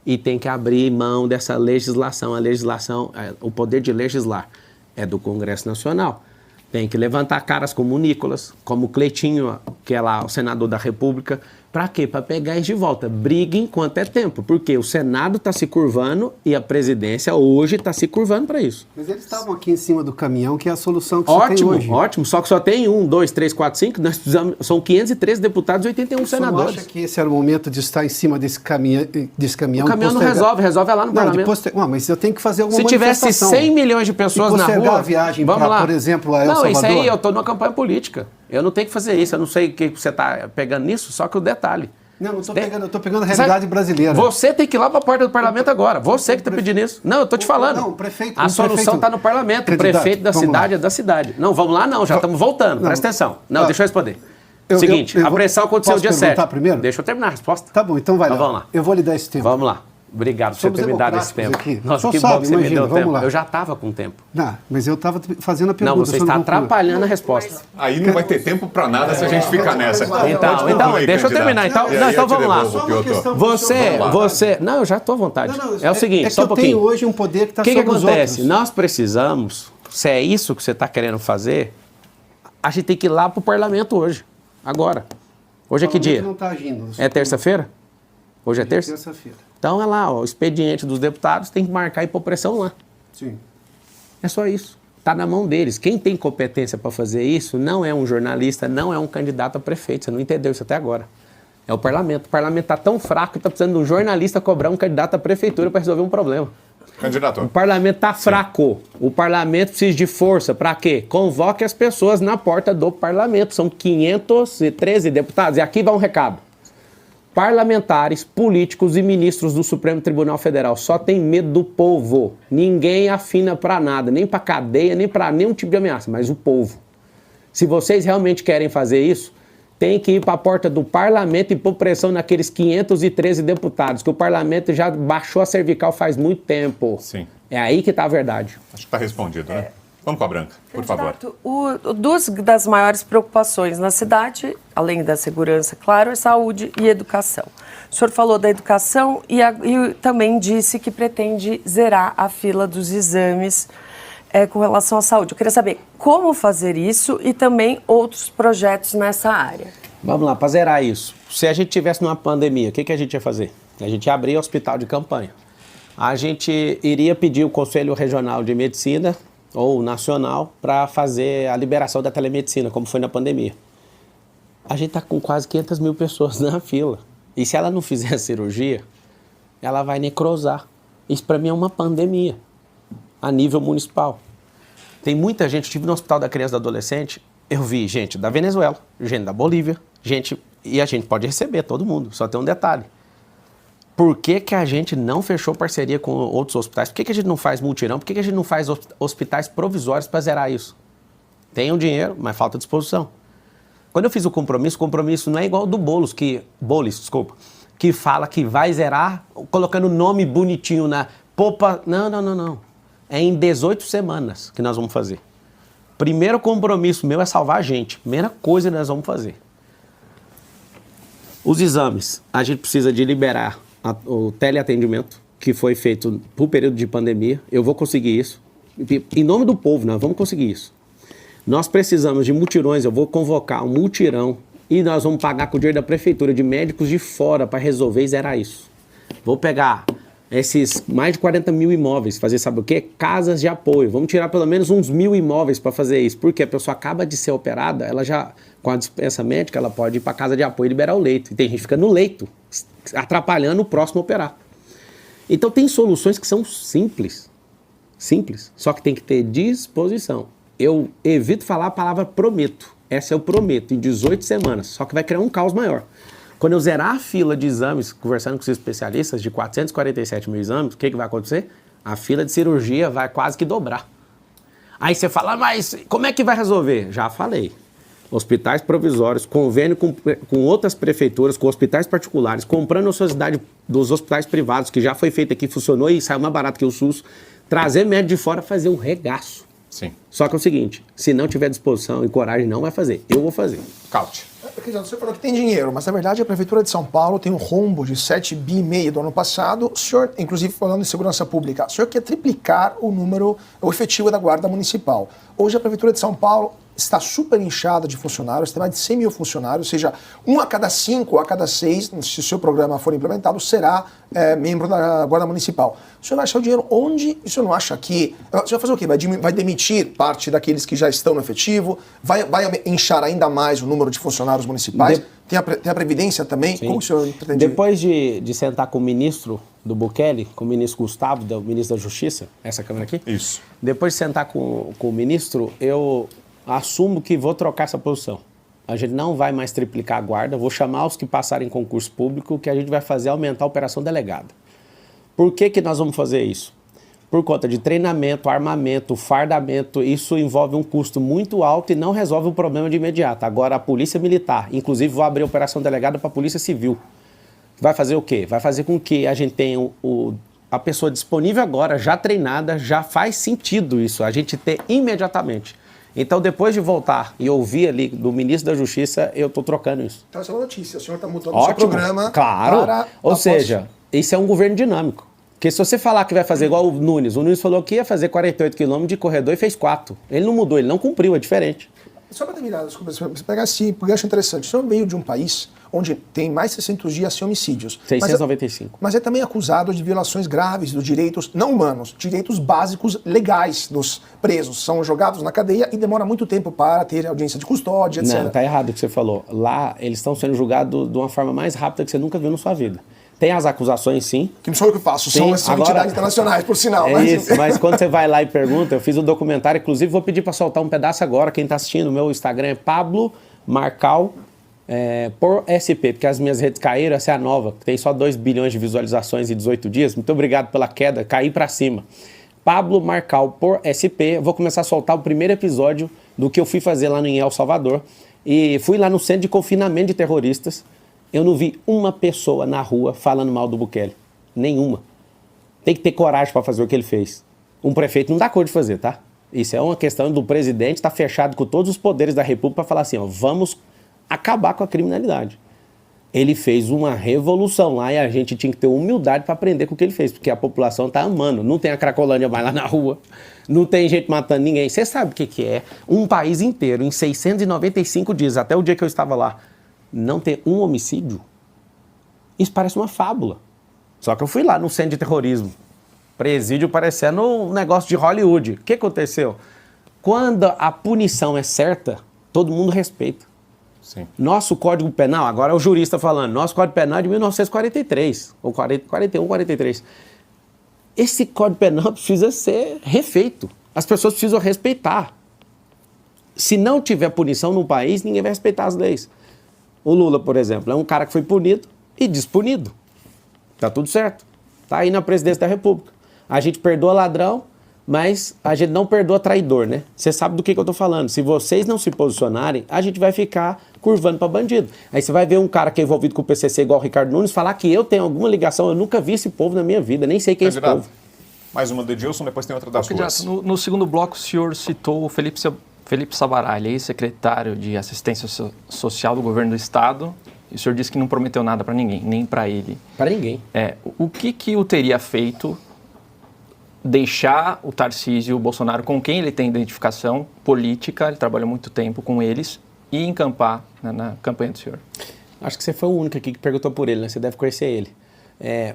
E tem que abrir mão dessa legislação. A legislação, o poder de legislar é do Congresso Nacional. Tem que levantar caras como o Nicolas, como o Cleitinho, que é lá o senador da República. Para quê? Para pegar eles de volta. Briga enquanto é tempo, porque o Senado está se curvando e a presidência hoje está se curvando para isso. Mas eles estavam aqui em cima do caminhão, que é a solução que você tem hoje. Ótimo, só que só tem 1, 2, 3, 4, 5, nós precisamos, são 513 deputados e 81 senadores. Você não acha que esse era o momento de estar em cima desse caminhão? O caminhão não resolve é lá no parlamento. Mas eu tenho que fazer alguma Se tivesse 100 milhões de pessoas na rua, a viagem para, por exemplo, a El Salvador. Não, isso aí eu estou numa campanha política. Eu não tenho que fazer isso, eu não sei o que você está pegando nisso, só que o detalhe. Não, eu estou pegando a realidade brasileira. Você tem que ir lá para a porta do parlamento agora. Você que está pedindo isso. Não, eu estou te falando. Não, o prefeito. A solução está no parlamento. O prefeito da cidade é da cidade. Não, vamos lá não, já estamos voltando. Presta atenção. Não, deixa eu responder. Seguinte, a pressão aconteceu dia 7. Primeiro? Deixa eu terminar a resposta. Tá bom, então vai lá. Vamos lá. Eu vou lhe dar esse tempo. Vamos lá. Obrigado por você ter me dado esse tempo. Aqui. Nossa, que bom que você me deu tempo. Eu já estava com tempo. Não, mas eu estava fazendo a pergunta. Não, você está atrapalhando a resposta. Aí não vai ter tempo para nada se a gente ficar nessa. Então, deixa eu terminar. Então vamos lá. Você... Não, eu já estou à vontade. É o seguinte, só um pouquinho. Eu tenho hoje um poder que está sobre os outros. O que acontece? Nós precisamos, se é isso que você está querendo fazer, a gente tem que ir lá para o parlamento hoje, agora. Hoje é que dia? Não está agindo. É terça-feira? Hoje é terça? Terça-feira. Então é lá, o expediente dos deputados tem que marcar e pôr pressão lá. Sim. É só isso. Está na mão deles. Quem tem competência para fazer isso não é um jornalista, não é um candidato a prefeito. Você não entendeu isso até agora. É o parlamento. O parlamento está tão fraco que está precisando de um jornalista cobrar um candidato à prefeitura para resolver um problema. Candidato. O parlamento está fraco. O parlamento precisa de força. Para quê? Convoque as pessoas na porta do parlamento. São 513 deputados. E aqui vai um recado. Parlamentares, políticos e ministros do Supremo Tribunal Federal só tem medo do povo. Ninguém afina para nada, nem para cadeia, nem para nenhum tipo de ameaça, mas o povo. Se vocês realmente querem fazer isso, tem que ir para a porta do parlamento e pôr pressão naqueles 513 deputados, que o parlamento já baixou a cervical faz muito tempo. Sim. É aí que está a verdade. Acho que está respondido, né? Vamos com a Branca, por favor. Duas das maiores preocupações na cidade, além da segurança, claro, é saúde e educação. O senhor falou da educação e também disse que pretende zerar a fila dos exames com relação à saúde. Eu queria saber como fazer isso e também outros projetos nessa área. Vamos lá, para zerar isso. Se a gente tivesse numa pandemia, o que a gente ia fazer? A gente ia abrir hospital de campanha. A gente iria pedir o Conselho Regional de Medicina ou nacional para fazer a liberação da telemedicina, como foi na pandemia. A gente está com quase 500 mil pessoas na fila. E se ela não fizer a cirurgia, ela vai necrosar. Isso para mim é uma pandemia, a nível municipal. Tem muita gente, eu estive no Hospital da Criança e do Adolescente, eu vi gente da Venezuela, gente da Bolívia, e a gente pode receber todo mundo, só tem um detalhe. Por que a gente não fechou parceria com outros hospitais? Por que a gente não faz mutirão? Por que a gente não faz hospitais provisórios para zerar isso? Tem o dinheiro, mas falta disposição. Quando eu fiz o compromisso não é igual ao do Boulos, que fala que vai zerar colocando nome bonitinho na popa. Não. É em 18 semanas que nós vamos fazer. Primeiro compromisso meu é salvar a gente. Primeira coisa que nós vamos fazer. Os exames, a gente precisa de liberar o teleatendimento, que foi feito por período de pandemia. Eu vou conseguir isso. Em nome do povo, nós vamos conseguir isso. Nós precisamos de mutirões, eu vou convocar um mutirão e nós vamos pagar com o dinheiro da prefeitura de médicos de fora para resolver e zerar isso. Vou pegar esses mais de 40 mil imóveis, fazer sabe o quê? Casas de apoio. Vamos tirar pelo menos uns 1.000 imóveis para fazer isso. Porque a pessoa acaba de ser operada, ela já, com a dispensa médica, ela pode ir para a casa de apoio e liberar o leito. E tem gente que fica no leito, atrapalhando o próximo a operar. Então tem soluções que são simples, só que tem que ter disposição. Eu evito falar a palavra prometo. Essa eu prometo, em 18 semanas, só que vai criar um caos maior. Quando eu zerar a fila de exames, conversando com os especialistas, de 447 mil exames, o que vai acontecer? A fila de cirurgia vai quase que dobrar. Aí você fala, mas como é que vai resolver? Já falei. Hospitais provisórios, convênio com outras prefeituras, com hospitais particulares, comprando a sociedade dos hospitais privados, que já foi feito aqui, funcionou e saiu mais barato que o SUS, trazer médico de fora, fazer um regaço. Sim. Só que é o seguinte, se não tiver disposição e coragem, não vai fazer. Eu vou fazer. Caute. Você falou que tem dinheiro, mas na verdade a Prefeitura de São Paulo tem um rombo de 7,5 bi do ano passado. O senhor, inclusive falando de segurança pública, o senhor quer triplicar o efetivo da Guarda Municipal. Hoje a Prefeitura de São Paulo está super inchada de funcionários, tem mais de 100 mil funcionários, ou seja, 1 a cada 5, a cada 6, se o seu programa for implementado, será membro da Guarda Municipal. O senhor vai achar o dinheiro onde? O senhor não acha que... O senhor vai fazer o quê? Vai demitir parte daqueles que já estão no efetivo? Vai inchar ainda mais o número de funcionários municipais? Tem a Previdência também? Sim. Como o senhor pretende? Depois de sentar com o ministro do Bukele, com o ministro Gustavo, o ministro da Justiça, essa câmera aqui? Isso. Depois de sentar com o ministro, eu assumo que vou trocar essa posição. A gente não vai mais triplicar a guarda, vou chamar os que passarem em concurso público, o que a gente vai fazer é aumentar a operação delegada. Por que nós vamos fazer isso? Por conta de treinamento, armamento, fardamento, isso envolve um custo muito alto e não resolve o problema de imediato. Agora, a Polícia Militar, inclusive vou abrir a operação delegada para a Polícia Civil, vai fazer o quê? Vai fazer com que a gente tenha a pessoa disponível agora, já treinada, já faz sentido isso, a gente ter imediatamente. Então, depois de voltar e ouvir ali do ministro da Justiça, eu estou trocando isso. Então, essa é uma notícia. O senhor está mudando o seu programa. Claro. Ou seja, isso é um governo dinâmico. Porque se você falar que vai fazer igual o Nunes falou que ia fazer 48 quilômetros de corredor e fez 4. Ele não mudou, ele não cumpriu, é diferente. Só para terminar, desculpa, você pegar assim, porque eu acho interessante. O senhor veio de um país onde tem mais de 600 dias sem homicídios. 695. Mas é também acusado de violações graves dos direitos não humanos, direitos básicos legais dos presos. São jogados na cadeia e demora muito tempo para ter audiência de custódia, etc. Não, tá errado o que você falou. Lá, eles estão sendo julgados de uma forma mais rápida que você nunca viu na sua vida. Tem as acusações, sim. Que não sou eu que faço, sim, são entidades internacionais, por sinal. É isso, mas quando você vai lá e pergunta, eu fiz um documentário, inclusive vou pedir para soltar um pedaço agora, quem está assistindo, o meu Instagram é Pablo Marcal por SP, porque as minhas redes caíram, essa é a nova, que tem só 2 bilhões de visualizações em 18 dias. Muito obrigado pela queda, caí para cima. Pablo Marcal por SP, eu vou começar a soltar o primeiro episódio do que eu fui fazer lá em El Salvador. E fui lá no centro de confinamento de terroristas. Eu não vi uma pessoa na rua falando mal do Bukele. Nenhuma. Tem que ter coragem para fazer o que ele fez. Um prefeito não dá cor de fazer, tá? Isso é uma questão do presidente estar fechado com todos os poderes da República para falar assim, ó, vamos acabar com a criminalidade. Ele fez uma revolução lá e a gente tinha que ter humildade para aprender com o que ele fez, porque a população está amando. Não tem a Cracolândia mais lá na rua, não tem gente matando ninguém. Você sabe o que é um país inteiro, em 695 dias, até o dia que eu estava lá, não ter um homicídio? Isso parece uma fábula. Só que eu fui lá no centro de terrorismo. Presídio parecendo um negócio de Hollywood. O que aconteceu? Quando a punição é certa, todo mundo respeita. Sim. Nosso Código Penal, agora é o jurista falando, nosso Código Penal é de 1943, ou 41, 43. Esse Código Penal precisa ser refeito. As pessoas precisam respeitar. Se não tiver punição no país, ninguém vai respeitar as leis. O Lula, por exemplo, é um cara que foi punido e despunido. Tá tudo certo. Tá aí na presidência da República. A gente perdoa ladrão, mas a gente não perdoa traidor, né? Você sabe do que eu tô falando. Se vocês não se posicionarem, a gente vai ficar curvando para bandido. Aí você vai ver um cara que é envolvido com o PCC igual o Ricardo Nunes falar que eu tenho alguma ligação. Eu nunca vi esse povo na minha vida, nem sei quem é esse povo. Mais uma do Edilson, depois tem outra das ruas. No segundo bloco, o senhor citou o Felipe Sabará, ele é ex-secretário de Assistência Social do Governo do Estado. E o senhor disse que não prometeu nada para ninguém, nem para ele. Para ninguém. O que o teria feito deixar o Tarcísio e o Bolsonaro, com quem ele tem identificação política, ele trabalha muito tempo com eles, e encampar na campanha do senhor? Acho que você foi o único aqui que perguntou por ele, né? Você deve conhecer ele.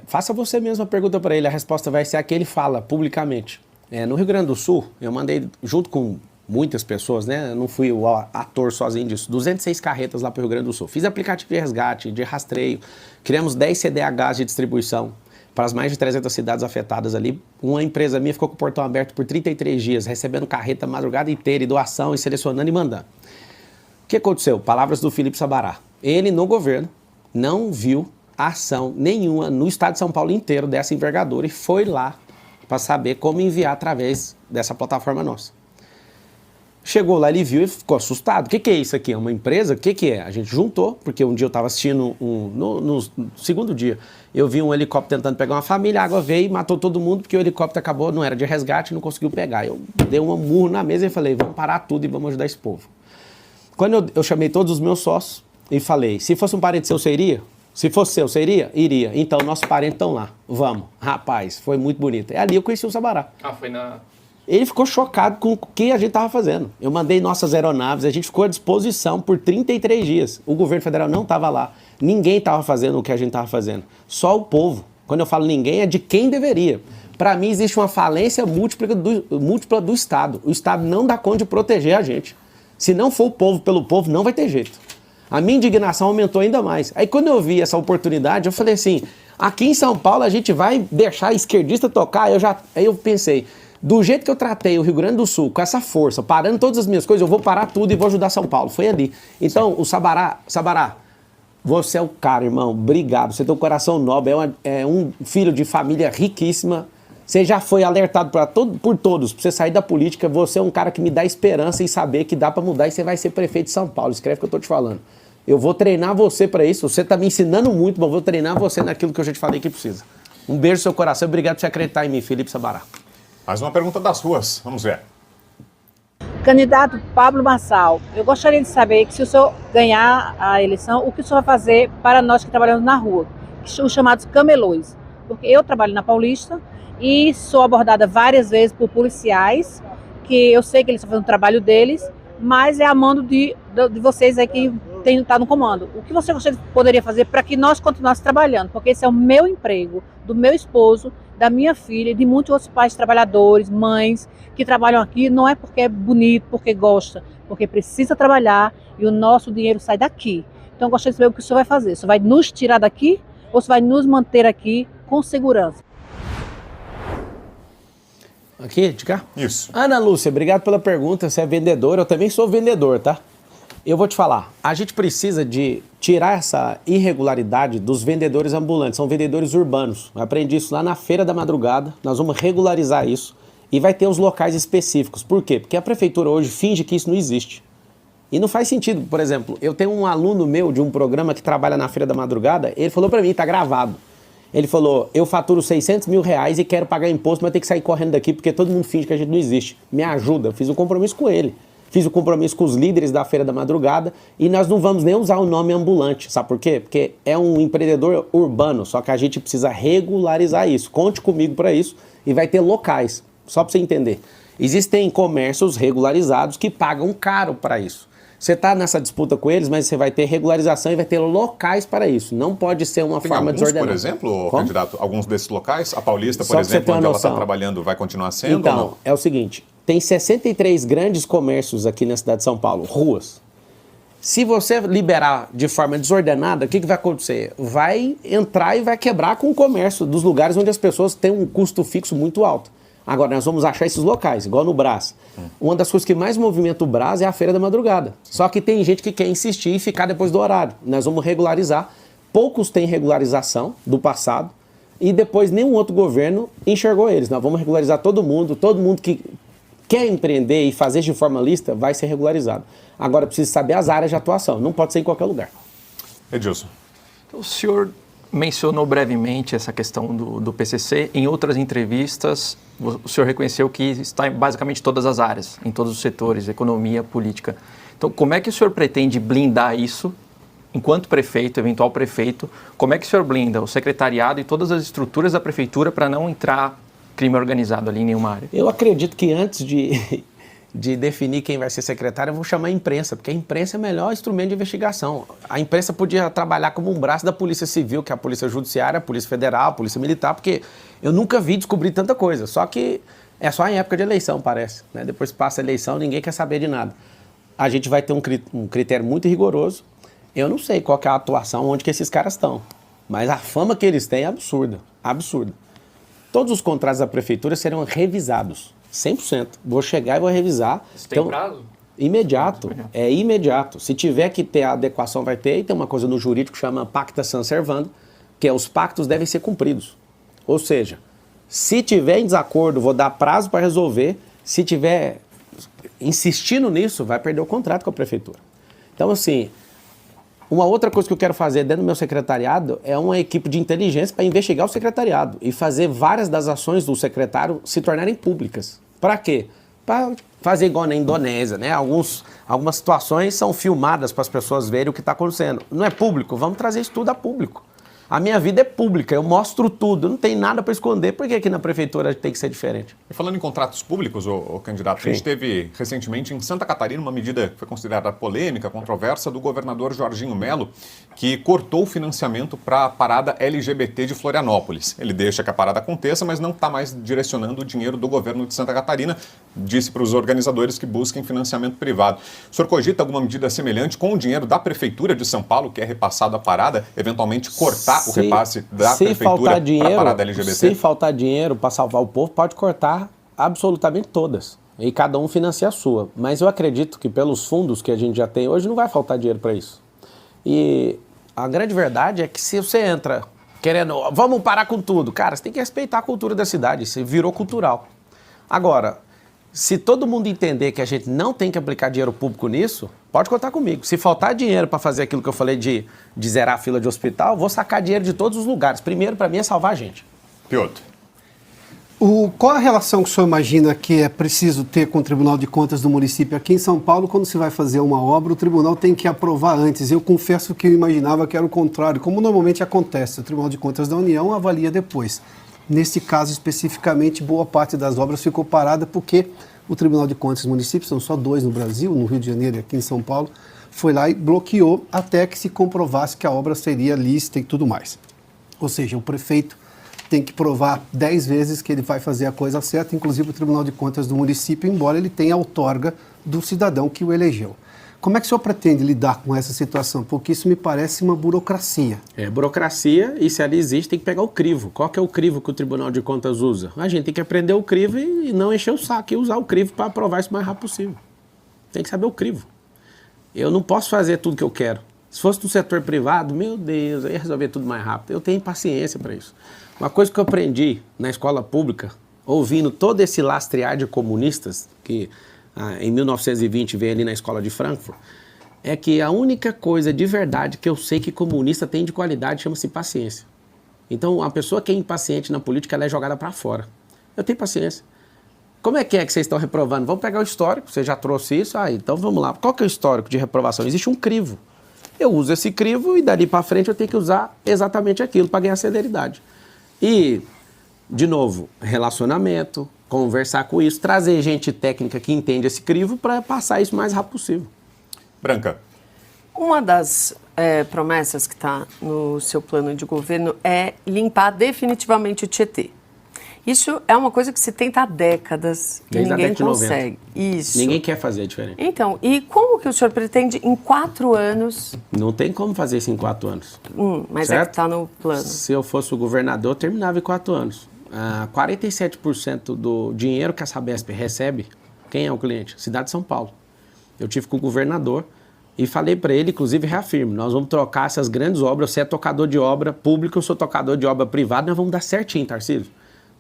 Faça você mesmo a pergunta para ele, a resposta vai ser a que ele fala publicamente. No Rio Grande do Sul, eu mandei, junto com muitas pessoas, né? Eu não fui o ator sozinho disso, 206 carretas lá para o Rio Grande do Sul. Fiz aplicativo de resgate, de rastreio, criamos 10 CDHs de distribuição para as mais de 300 cidades afetadas ali. Uma empresa minha ficou com o portão aberto por 33 dias, recebendo carreta a madrugada inteira e doação e selecionando e mandando. O que aconteceu? Palavras do Felipe Sabará. Ele, no governo, não viu ação nenhuma no estado de São Paulo inteiro dessa envergadura e foi lá para saber como enviar através dessa plataforma nossa. Chegou lá, ele viu e ficou assustado. O que é isso aqui? É uma empresa? O que é? A gente juntou, porque um dia eu estava assistindo, no segundo dia, eu vi um helicóptero tentando pegar uma família, a água veio e matou todo mundo, porque o helicóptero acabou, não era de resgate, não conseguiu pegar. Eu dei um murro na mesa e falei, vamos parar tudo e vamos ajudar esse povo. Quando eu chamei todos os meus sócios e falei, se fosse um parente seu, você iria? Se fosse seu, você iria? Iria. Então, nossos parentes estão lá. Vamos. Rapaz, foi muito bonito. É ali eu conheci o Sabará. Foi na... Ele ficou chocado com o que a gente estava fazendo. Eu mandei nossas aeronaves, a gente ficou à disposição por 33 dias. O governo federal não estava lá. Ninguém estava fazendo o que a gente estava fazendo. Só o povo. Quando eu falo ninguém, é de quem deveria. Para mim, existe uma falência múltipla do Estado. O Estado não dá conta de proteger a gente. Se não for o povo pelo povo, não vai ter jeito. A minha indignação aumentou ainda mais. Aí quando eu vi essa oportunidade, eu falei assim, aqui em São Paulo a gente vai deixar a esquerdista tocar? Aí eu pensei, do jeito que eu tratei o Rio Grande do Sul, com essa força, parando todas as minhas coisas, eu vou parar tudo e vou ajudar São Paulo. Foi ali. Então, o Sabará, você é o cara, irmão. Obrigado. Você tem um coração nobre, é um filho de família riquíssima. Você já foi alertado por todos, pra você sair da política. Você é um cara que me dá esperança em saber que dá pra mudar e você vai ser prefeito de São Paulo. Escreve o que eu tô te falando. Eu vou treinar você pra isso. Você tá me ensinando muito, mas eu vou treinar você naquilo que eu já te falei que precisa. Um beijo no seu coração. Obrigado por você acreditar em mim, Felipe Sabará. Mais uma pergunta das ruas. Vamos ver. Candidato Pablo Marçal, eu gostaria de saber que se o senhor ganhar a eleição, o que o senhor vai fazer para nós que trabalhamos na rua, os chamados camelôs. Porque eu trabalho na Paulista e sou abordada várias vezes por policiais, que eu sei que eles estão fazendo o trabalho deles, mas é a mando de vocês aí que está no comando. O que você poderia fazer para que nós continuássemos trabalhando? Porque esse é o meu emprego, do meu esposo, da minha filha e de muitos outros pais trabalhadores, mães que trabalham aqui, não é porque é bonito, porque gosta, porque precisa trabalhar e o nosso dinheiro sai daqui. Então eu gostaria de saber o que o senhor vai fazer. O senhor vai nos tirar daqui ou o senhor vai nos manter aqui com segurança? Aqui, de cá? Isso. Ana Lúcia, obrigado pela pergunta. Você é vendedora, eu também sou vendedor, tá? Eu vou te falar, a gente precisa de tirar essa irregularidade dos vendedores ambulantes, são vendedores urbanos. Eu aprendi isso lá na Feira da Madrugada, nós vamos regularizar isso e vai ter os locais específicos. Por quê? Porque a prefeitura hoje finge que isso não existe. E não faz sentido, por exemplo, eu tenho um aluno meu de um programa que trabalha na Feira da Madrugada, ele falou pra mim, tá gravado. Ele falou, eu faturo R$600 mil e quero pagar imposto, mas tenho que sair correndo daqui porque todo mundo finge que a gente não existe. Me ajuda, eu fiz um compromisso com ele. Fiz o compromisso com os líderes da Feira da Madrugada e nós não vamos nem usar o nome ambulante. Sabe por quê? Porque é um empreendedor urbano, só que a gente precisa regularizar isso. Conte comigo para isso e vai ter locais, só para você entender. Existem comércios regularizados que pagam caro para isso. Você está nessa disputa com eles, mas você vai ter regularização e vai ter locais para isso. Não pode ser uma forma desordenada. Por exemplo, candidato, alguns desses locais, a Paulista, por exemplo, onde ela está trabalhando, vai continuar sendo? Então, ou não? É o seguinte, tem 63 grandes comércios aqui na cidade de São Paulo, ruas. Se você liberar de forma desordenada, o que vai acontecer? Vai entrar e vai quebrar com o comércio dos lugares onde as pessoas têm um custo fixo muito alto. Agora, nós vamos achar esses locais, igual no Brás. Uma das coisas que mais movimenta o Brás é a Feira da Madrugada. Só que tem gente que quer insistir e ficar depois do horário. Nós vamos regularizar. Poucos têm regularização do passado e depois nenhum outro governo enxergou eles. Nós vamos regularizar todo mundo que quer empreender e fazer de forma lícita vai ser regularizado. Agora, precisa saber as áreas de atuação. Não pode ser em qualquer lugar. Edilson. Então, o senhor mencionou brevemente essa questão do PCC. Em outras entrevistas, o senhor reconheceu que está em basicamente todas as áreas, em todos os setores, economia, política. Então, como é que o senhor pretende blindar isso, enquanto prefeito, eventual prefeito? Como é que o senhor blinda o secretariado e todas as estruturas da prefeitura para não entrar crime organizado ali em nenhuma área? Eu acredito que antes de definir quem vai ser secretário, eu vou chamar a imprensa, porque a imprensa é o melhor instrumento de investigação. A imprensa podia trabalhar como um braço da Polícia Civil, que é a Polícia Judiciária, a Polícia Federal, a Polícia Militar, porque eu nunca vi descobrir tanta coisa. Só que é só em época de eleição, parece. Né? Depois passa a eleição, ninguém quer saber de nada. A gente vai ter um critério muito rigoroso. Eu não sei qual que é a atuação, onde que esses caras estão. Mas a fama que eles têm é absurda, absurda. Todos os contratos da prefeitura serão revisados. 100%. Vou chegar e vou revisar. Isso tem prazo? Imediato. É imediato. Se tiver que ter a adequação, vai ter. E tem uma coisa no jurídico que chama pacta sunt servanda, que é os pactos devem ser cumpridos. Ou seja, se tiver em desacordo, vou dar prazo para resolver. Se tiver insistindo nisso, vai perder o contrato com a prefeitura. Então, assim, uma outra coisa que eu quero fazer dentro do meu secretariado é uma equipe de inteligência para investigar o secretariado e fazer várias das ações do secretário se tornarem públicas. Para quê? Para fazer igual na Indonésia, né? Algumas situações são filmadas para as pessoas verem o que está acontecendo. Não é público? Vamos trazer isso tudo a público. A minha vida é pública, eu mostro tudo, não tem nada para esconder, por que aqui na prefeitura tem que ser diferente? E falando em contratos públicos, o candidato, a gente teve recentemente em Santa Catarina uma medida que foi considerada polêmica, controversa, do governador Jorginho Melo, que cortou o financiamento para a parada LGBT de Florianópolis. Ele deixa que a parada aconteça, mas não está mais direcionando o dinheiro do governo de Santa Catarina, disse para os organizadores que busquem financiamento privado. O senhor cogita alguma medida semelhante com o dinheiro da Prefeitura de São Paulo, que é repassado à parada, eventualmente cortar o repasse da Prefeitura para a parada LGBT? Se faltar dinheiro para salvar o povo, pode cortar absolutamente todas. E cada um financia a sua. Mas eu acredito que pelos fundos que a gente já tem hoje, não vai faltar dinheiro para isso. E a grande verdade é que se você entra querendo, vamos parar com tudo, cara, você tem que respeitar a cultura da cidade, isso virou cultural. Agora, se todo mundo entender que a gente não tem que aplicar dinheiro público nisso, pode contar comigo. Se faltar dinheiro para fazer aquilo que eu falei de zerar a fila de hospital, vou sacar dinheiro de todos os lugares. Primeiro, para mim, é salvar a gente. Piotr. Qual a relação que o senhor imagina que é preciso ter com o Tribunal de Contas do município? Aqui em São Paulo, quando se vai fazer uma obra, o tribunal tem que aprovar antes. Eu confesso que eu imaginava que era o contrário, como normalmente acontece. O Tribunal de Contas da União avalia depois. Neste caso, especificamente, boa parte das obras ficou parada porque o Tribunal de Contas dos municípios, são só 2 no Brasil, no Rio de Janeiro e aqui em São Paulo, foi lá e bloqueou até que se comprovasse que a obra seria lícita e tudo mais. Ou seja, o prefeito tem que provar 10 vezes que ele vai fazer a coisa certa, inclusive o Tribunal de Contas do município, embora ele tenha a outorga do cidadão que o elegeu. Como é que o senhor pretende lidar com essa situação? Porque isso me parece uma burocracia. É burocracia e se ela existe tem que pegar o crivo. Qual que é o crivo que o Tribunal de Contas usa? A gente tem que aprender o crivo e não encher o saco e usar o crivo para aprovar isso o mais rápido possível. Tem que saber o crivo. Eu não posso fazer tudo que eu quero. Se fosse no setor privado, meu Deus, eu ia resolver tudo mais rápido. Eu tenho paciência para isso. Uma coisa que eu aprendi na escola pública, ouvindo todo esse lastrear de comunistas, que em 1920 veio ali na escola de Frankfurt, é que a única coisa de verdade que eu sei que comunista tem de qualidade chama-se paciência. Então, a pessoa que é impaciente na política, ela é jogada para fora. Eu tenho paciência. Como é que vocês estão reprovando? Vamos pegar o histórico, você já trouxe isso? Então vamos lá. Qual que é o histórico de reprovação? Existe um crivo. Eu uso esse crivo e dali para frente eu tenho que usar exatamente aquilo para ganhar celeridade. E, de novo, relacionamento, conversar com isso, trazer gente técnica que entende esse crivo para passar isso o mais rápido possível. Branca. Uma das promessas que está no seu plano de governo é limpar definitivamente o Tietê. Isso é uma coisa que se tenta há décadas e ninguém consegue. Isso. Ninguém quer fazer diferente. Então, e como que o senhor pretende em 4 anos? Não tem como fazer isso em 4 anos. Mas certo? É que está no plano. Se eu fosse o governador, eu terminava em 4 anos. 47% do dinheiro que a Sabesp recebe, quem é o cliente? Cidade de São Paulo. Eu tive com o governador e falei para ele, inclusive reafirmo, nós vamos trocar essas grandes obras, você é tocador de obra pública, eu sou tocador de obra privada, nós vamos dar certinho, Tarcísio.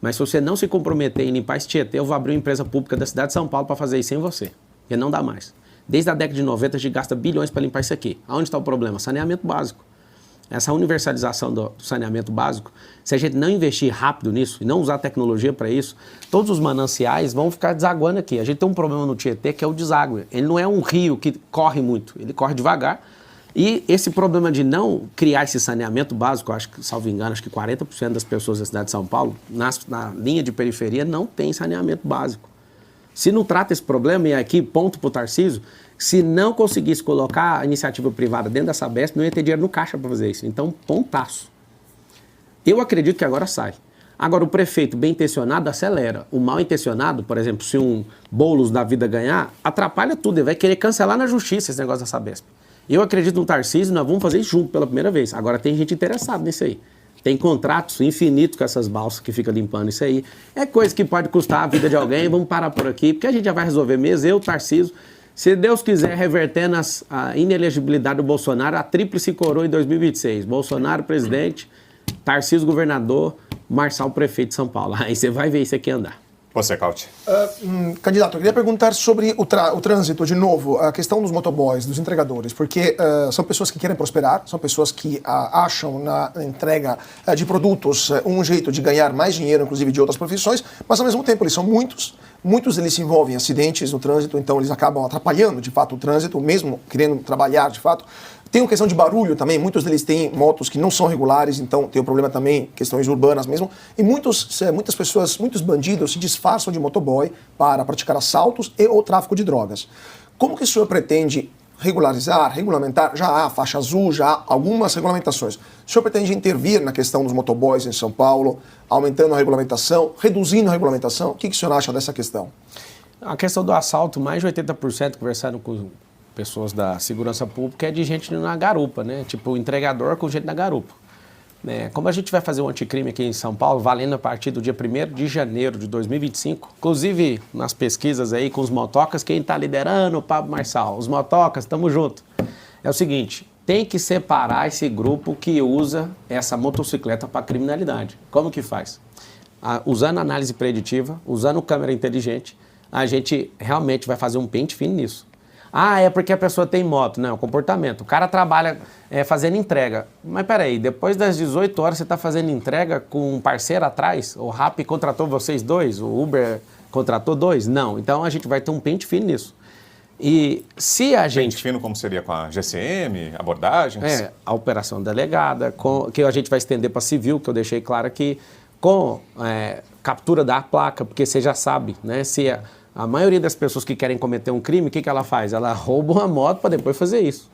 Mas se você não se comprometer em limpar esse Tietê, eu vou abrir uma empresa pública da cidade de São Paulo para fazer isso sem você. Porque não dá mais. Desde a década de 90 a gente gasta bilhões para limpar isso aqui. Aonde está o problema? Saneamento básico. Essa universalização do saneamento básico, se a gente não investir rápido nisso e não usar tecnologia para isso, todos os mananciais vão ficar desaguando aqui. A gente tem um problema no Tietê que é o deságue. Ele não é um rio que corre muito, ele corre devagar. E esse problema de não criar esse saneamento básico, acho que, salvo engano, acho que 40% das pessoas da cidade de São Paulo, na linha de periferia, não tem saneamento básico. Se não trata esse problema, e aqui, ponto para o Tarcísio, se não conseguisse colocar a iniciativa privada dentro da Sabesp, não ia ter dinheiro no caixa para fazer isso. Então, pontaço. Eu acredito que agora sai. Agora, o prefeito bem intencionado acelera. O mal intencionado, por exemplo, se um Boulos da vida ganhar, atrapalha tudo. Ele vai querer cancelar na justiça esse negócio da Sabesp. Eu acredito no Tarcísio, nós vamos fazer isso junto pela primeira vez. Agora tem gente interessada nisso aí. Tem contratos infinitos com essas balsas que ficam limpando isso aí. É coisa que pode custar a vida de alguém, vamos parar por aqui, porque a gente já vai resolver mesmo, eu, Tarcísio. Se Deus quiser, revertendo a inelegibilidade do Bolsonaro, a tríplice coroa em 2026. Bolsonaro presidente, Tarcísio governador, Marçal prefeito de São Paulo. Aí você vai ver isso aqui andar. Você, Cauti. Candidato, eu queria perguntar sobre o trânsito, de novo, a questão dos motoboys, dos entregadores, porque são pessoas que querem prosperar, são pessoas que acham na entrega de produtos um jeito de ganhar mais dinheiro, inclusive de outras profissões, mas ao mesmo tempo eles são muitos deles se envolvem em acidentes no trânsito, então eles acabam atrapalhando de fato o trânsito, mesmo querendo trabalhar de fato. Tem uma questão de barulho também, muitos deles têm motos que não são regulares, então tem o problema também, questões urbanas mesmo. E muitas pessoas, muitos bandidos se disfarçam de motoboy para praticar assaltos e ou tráfico de drogas. Como que o senhor pretende regularizar, regulamentar? Já há faixa azul, já há algumas regulamentações. O senhor pretende intervir na questão dos motoboys em São Paulo, aumentando a regulamentação, reduzindo a regulamentação? O que o senhor acha dessa questão? A questão do assalto, mais de 80% conversando com pessoas da segurança pública é de gente na garupa, né? Tipo, o entregador com gente na garupa. Como a gente vai fazer o anticrime aqui em São Paulo, valendo a partir do dia 1º de janeiro de 2025, inclusive nas pesquisas aí com os motocas, quem está liderando, o Pablo Marçal, os motocas, estamos juntos. É o seguinte, tem que separar esse grupo que usa essa motocicleta para criminalidade. Como que faz? Usando análise preditiva, usando câmera inteligente, a gente realmente vai fazer um pente fino nisso. É porque a pessoa tem moto. Não, é o comportamento. O cara trabalha fazendo entrega. Mas peraí, depois das 18 horas você está fazendo entrega com um parceiro atrás? O Rappi contratou vocês dois? O Uber contratou dois? Não. Então a gente vai ter um pente fino nisso. E se a gente... Pente fino como seria com a GCM, abordagens? A operação delegada, que a gente vai estender para civil, que eu deixei claro aqui, com captura da placa, porque você já sabe, né? Se a maioria das pessoas que querem cometer um crime, o que ela faz? Ela rouba uma moto para depois fazer isso.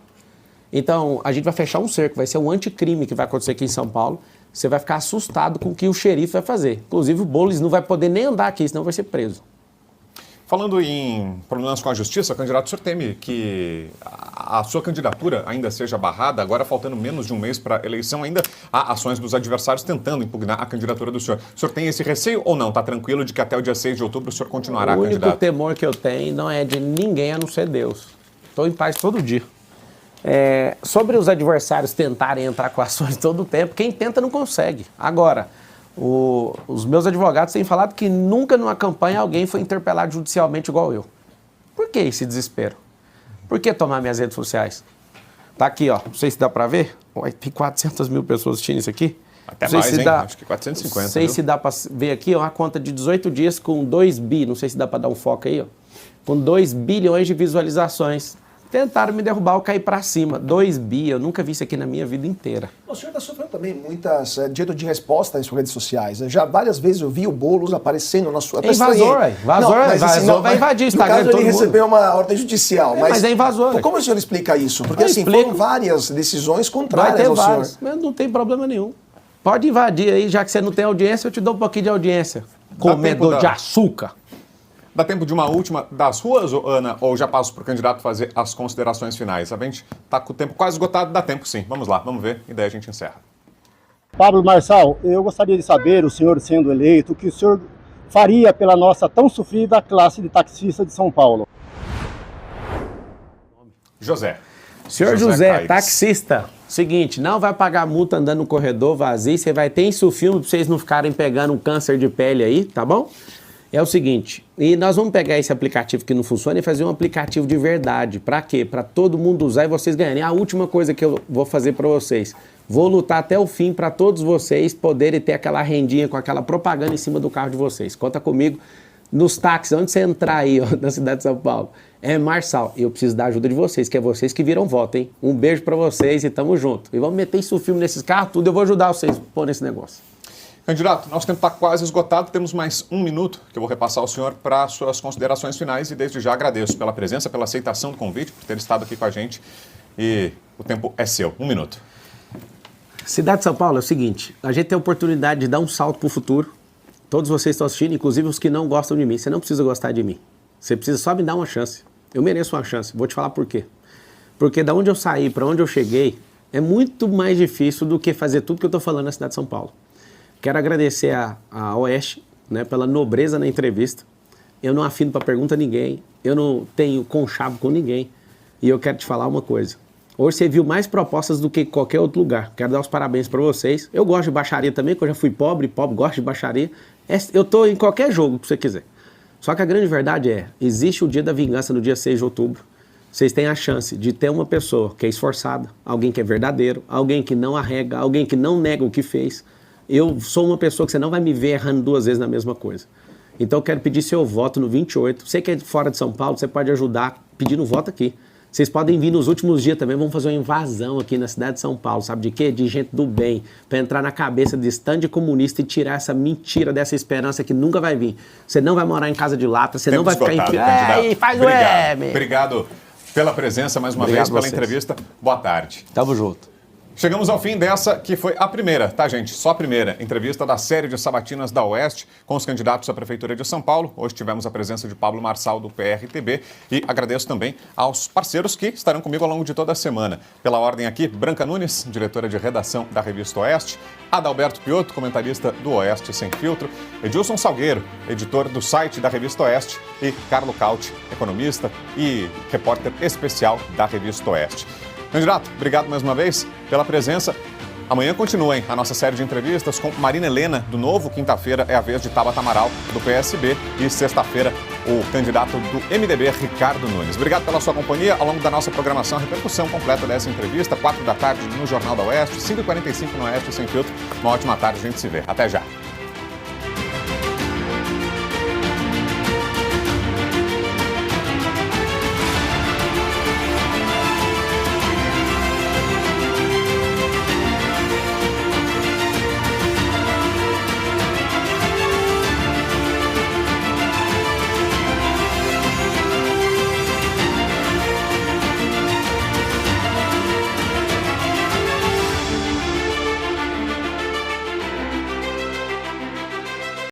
Então, a gente vai fechar um cerco, vai ser um anticrime que vai acontecer aqui em São Paulo. Você vai ficar assustado com o que o xerife vai fazer. Inclusive, o Boulos não vai poder nem andar aqui, senão vai ser preso. Falando em problemas com a justiça, candidato, o senhor teme que a sua candidatura ainda seja barrada? Agora, faltando menos de um mês para a eleição, ainda há ações dos adversários tentando impugnar a candidatura do senhor. O senhor tem esse receio ou não? Está tranquilo de que até o dia 6 de outubro o senhor continuará candidato? O único temor que eu tenho não é de ninguém a não ser Deus. Estou em paz todo dia. Sobre os adversários tentarem entrar com ações todo o tempo, quem tenta não consegue. Agora... Os meus advogados têm falado que nunca numa campanha alguém foi interpelado judicialmente igual eu. Por que esse desespero? Por que tomar minhas redes sociais? Tá aqui, ó. Não sei se dá pra ver. Tem 400 mil pessoas assistindo isso aqui. Até mais, hein? Acho que 450. Não sei se dá pra ver aqui, ó. Uma conta de 18 dias com 2 bi. Não sei se dá pra dar um foco aí, ó. Com 2 bilhões de visualizações. Tentaram me derrubar, eu caí pra cima. 2 bi, eu nunca vi isso aqui na minha vida inteira. O senhor está sofrendo também muitas direito de resposta em suas redes sociais. Já várias vezes eu vi o Boulos aparecendo na sua... Invasor, vai invadir o Instagram de todo mundo. Ele recebeu uma ordem judicial. Mas é invasor. Como o senhor explica isso? Porque assim, foram várias decisões contrárias ao senhor. Mas não tem problema nenhum. Pode invadir aí, já que você não tem audiência, eu te dou um pouquinho de audiência. Comedor de açúcar. Dá tempo de uma última das ruas, Ana, ou já passo para o candidato fazer as considerações finais? A gente está com o tempo quase esgotado, dá tempo sim. Vamos lá, vamos ver e daí a gente encerra. Pablo Marçal, eu gostaria de saber, o senhor sendo eleito, o que o senhor faria pela nossa tão sofrida classe de taxista de São Paulo. José. Senhor José, taxista, seguinte, não vai pagar multa andando no corredor vazio, você vai ter insufilme para vocês não ficarem pegando um câncer de pele aí, tá bom? É o seguinte, e nós vamos pegar esse aplicativo que não funciona e fazer um aplicativo de verdade. Para quê? Para todo mundo usar e vocês ganharem. A última coisa que eu vou fazer para vocês, vou lutar até o fim para todos vocês poderem ter aquela rendinha com aquela propaganda em cima do carro de vocês. Conta comigo nos táxis, onde você entrar aí, ó, na cidade de São Paulo. É Marçal, eu preciso da ajuda de vocês, que é vocês que viram voto, hein? Um beijo para vocês e tamo junto. E vamos meter isso filme nesses carros, tudo, eu vou ajudar vocês a pôr nesse negócio. Candidato, nosso tempo está quase esgotado, temos mais um minuto que eu vou repassar ao senhor para suas considerações finais e desde já agradeço pela presença, pela aceitação do convite, por ter estado aqui com a gente e o tempo é seu. 1 minuto. Cidade de São Paulo é o seguinte, a gente tem a oportunidade de dar um salto para o futuro. Todos vocês estão assistindo, inclusive os que não gostam de mim. Você não precisa gostar de mim. Você precisa só me dar uma chance. Eu mereço uma chance. Vou te falar por quê. Porque da onde eu saí para onde eu cheguei é muito mais difícil do que fazer tudo que eu estou falando na cidade de São Paulo. Quero agradecer a Oeste, né, pela nobreza na entrevista. Eu não afino para pergunta a ninguém. Eu não tenho conchavo com ninguém. E eu quero te falar uma coisa. Hoje você viu mais propostas do que qualquer outro lugar. Quero dar os parabéns para vocês. Eu gosto de baixaria também, porque eu já fui pobre gosto de baixaria. Eu estou em qualquer jogo que você quiser. Só que a grande verdade é, existe o dia da vingança no dia 6 de outubro. Vocês têm a chance de ter uma pessoa que é esforçada, alguém que é verdadeiro, alguém que não arrega, alguém que não nega o que fez. Eu sou uma pessoa que você não vai me ver errando 2 vezes na mesma coisa. Então eu quero pedir seu voto no 28. Você que é fora de São Paulo, você pode ajudar pedindo voto aqui. Vocês podem vir nos últimos dias também, vamos fazer uma invasão aqui na cidade de São Paulo, sabe de quê? De gente do bem, para entrar na cabeça de stand comunista e tirar essa mentira dessa esperança que nunca vai vir. Você não vai morar em casa de lata, você não vai ficar em... faz o M! Obrigado pela presença mais uma vez, pela entrevista. Boa tarde. Tamo junto. Chegamos ao fim dessa, que foi a primeira, tá, gente? Só a primeira entrevista da série de sabatinas da Oeste com os candidatos à Prefeitura de São Paulo. Hoje tivemos a presença de Pablo Marçal, do PRTB, e agradeço também aos parceiros que estarão comigo ao longo de toda a semana. Pela ordem aqui, Branca Nunes, diretora de redação da Revista Oeste, Adalberto Piotto, comentarista do Oeste Sem Filtro, Edilson Salgueiro, editor do site da Revista Oeste, e Carlo Cauti, economista e repórter especial da Revista Oeste. Candidato, obrigado mais uma vez pela presença. Amanhã continua a nossa série de entrevistas com Marina Helena, do Novo. Quinta-feira é a vez de Tabata Amaral, do PSB. E sexta-feira, o candidato do MDB, Ricardo Nunes. Obrigado pela sua companhia ao longo da nossa programação. A repercussão completa dessa entrevista, 4 da tarde no Jornal da Oeste, 5h45 no Oeste Sem Filtro. Uma ótima tarde, a gente se vê. Até já.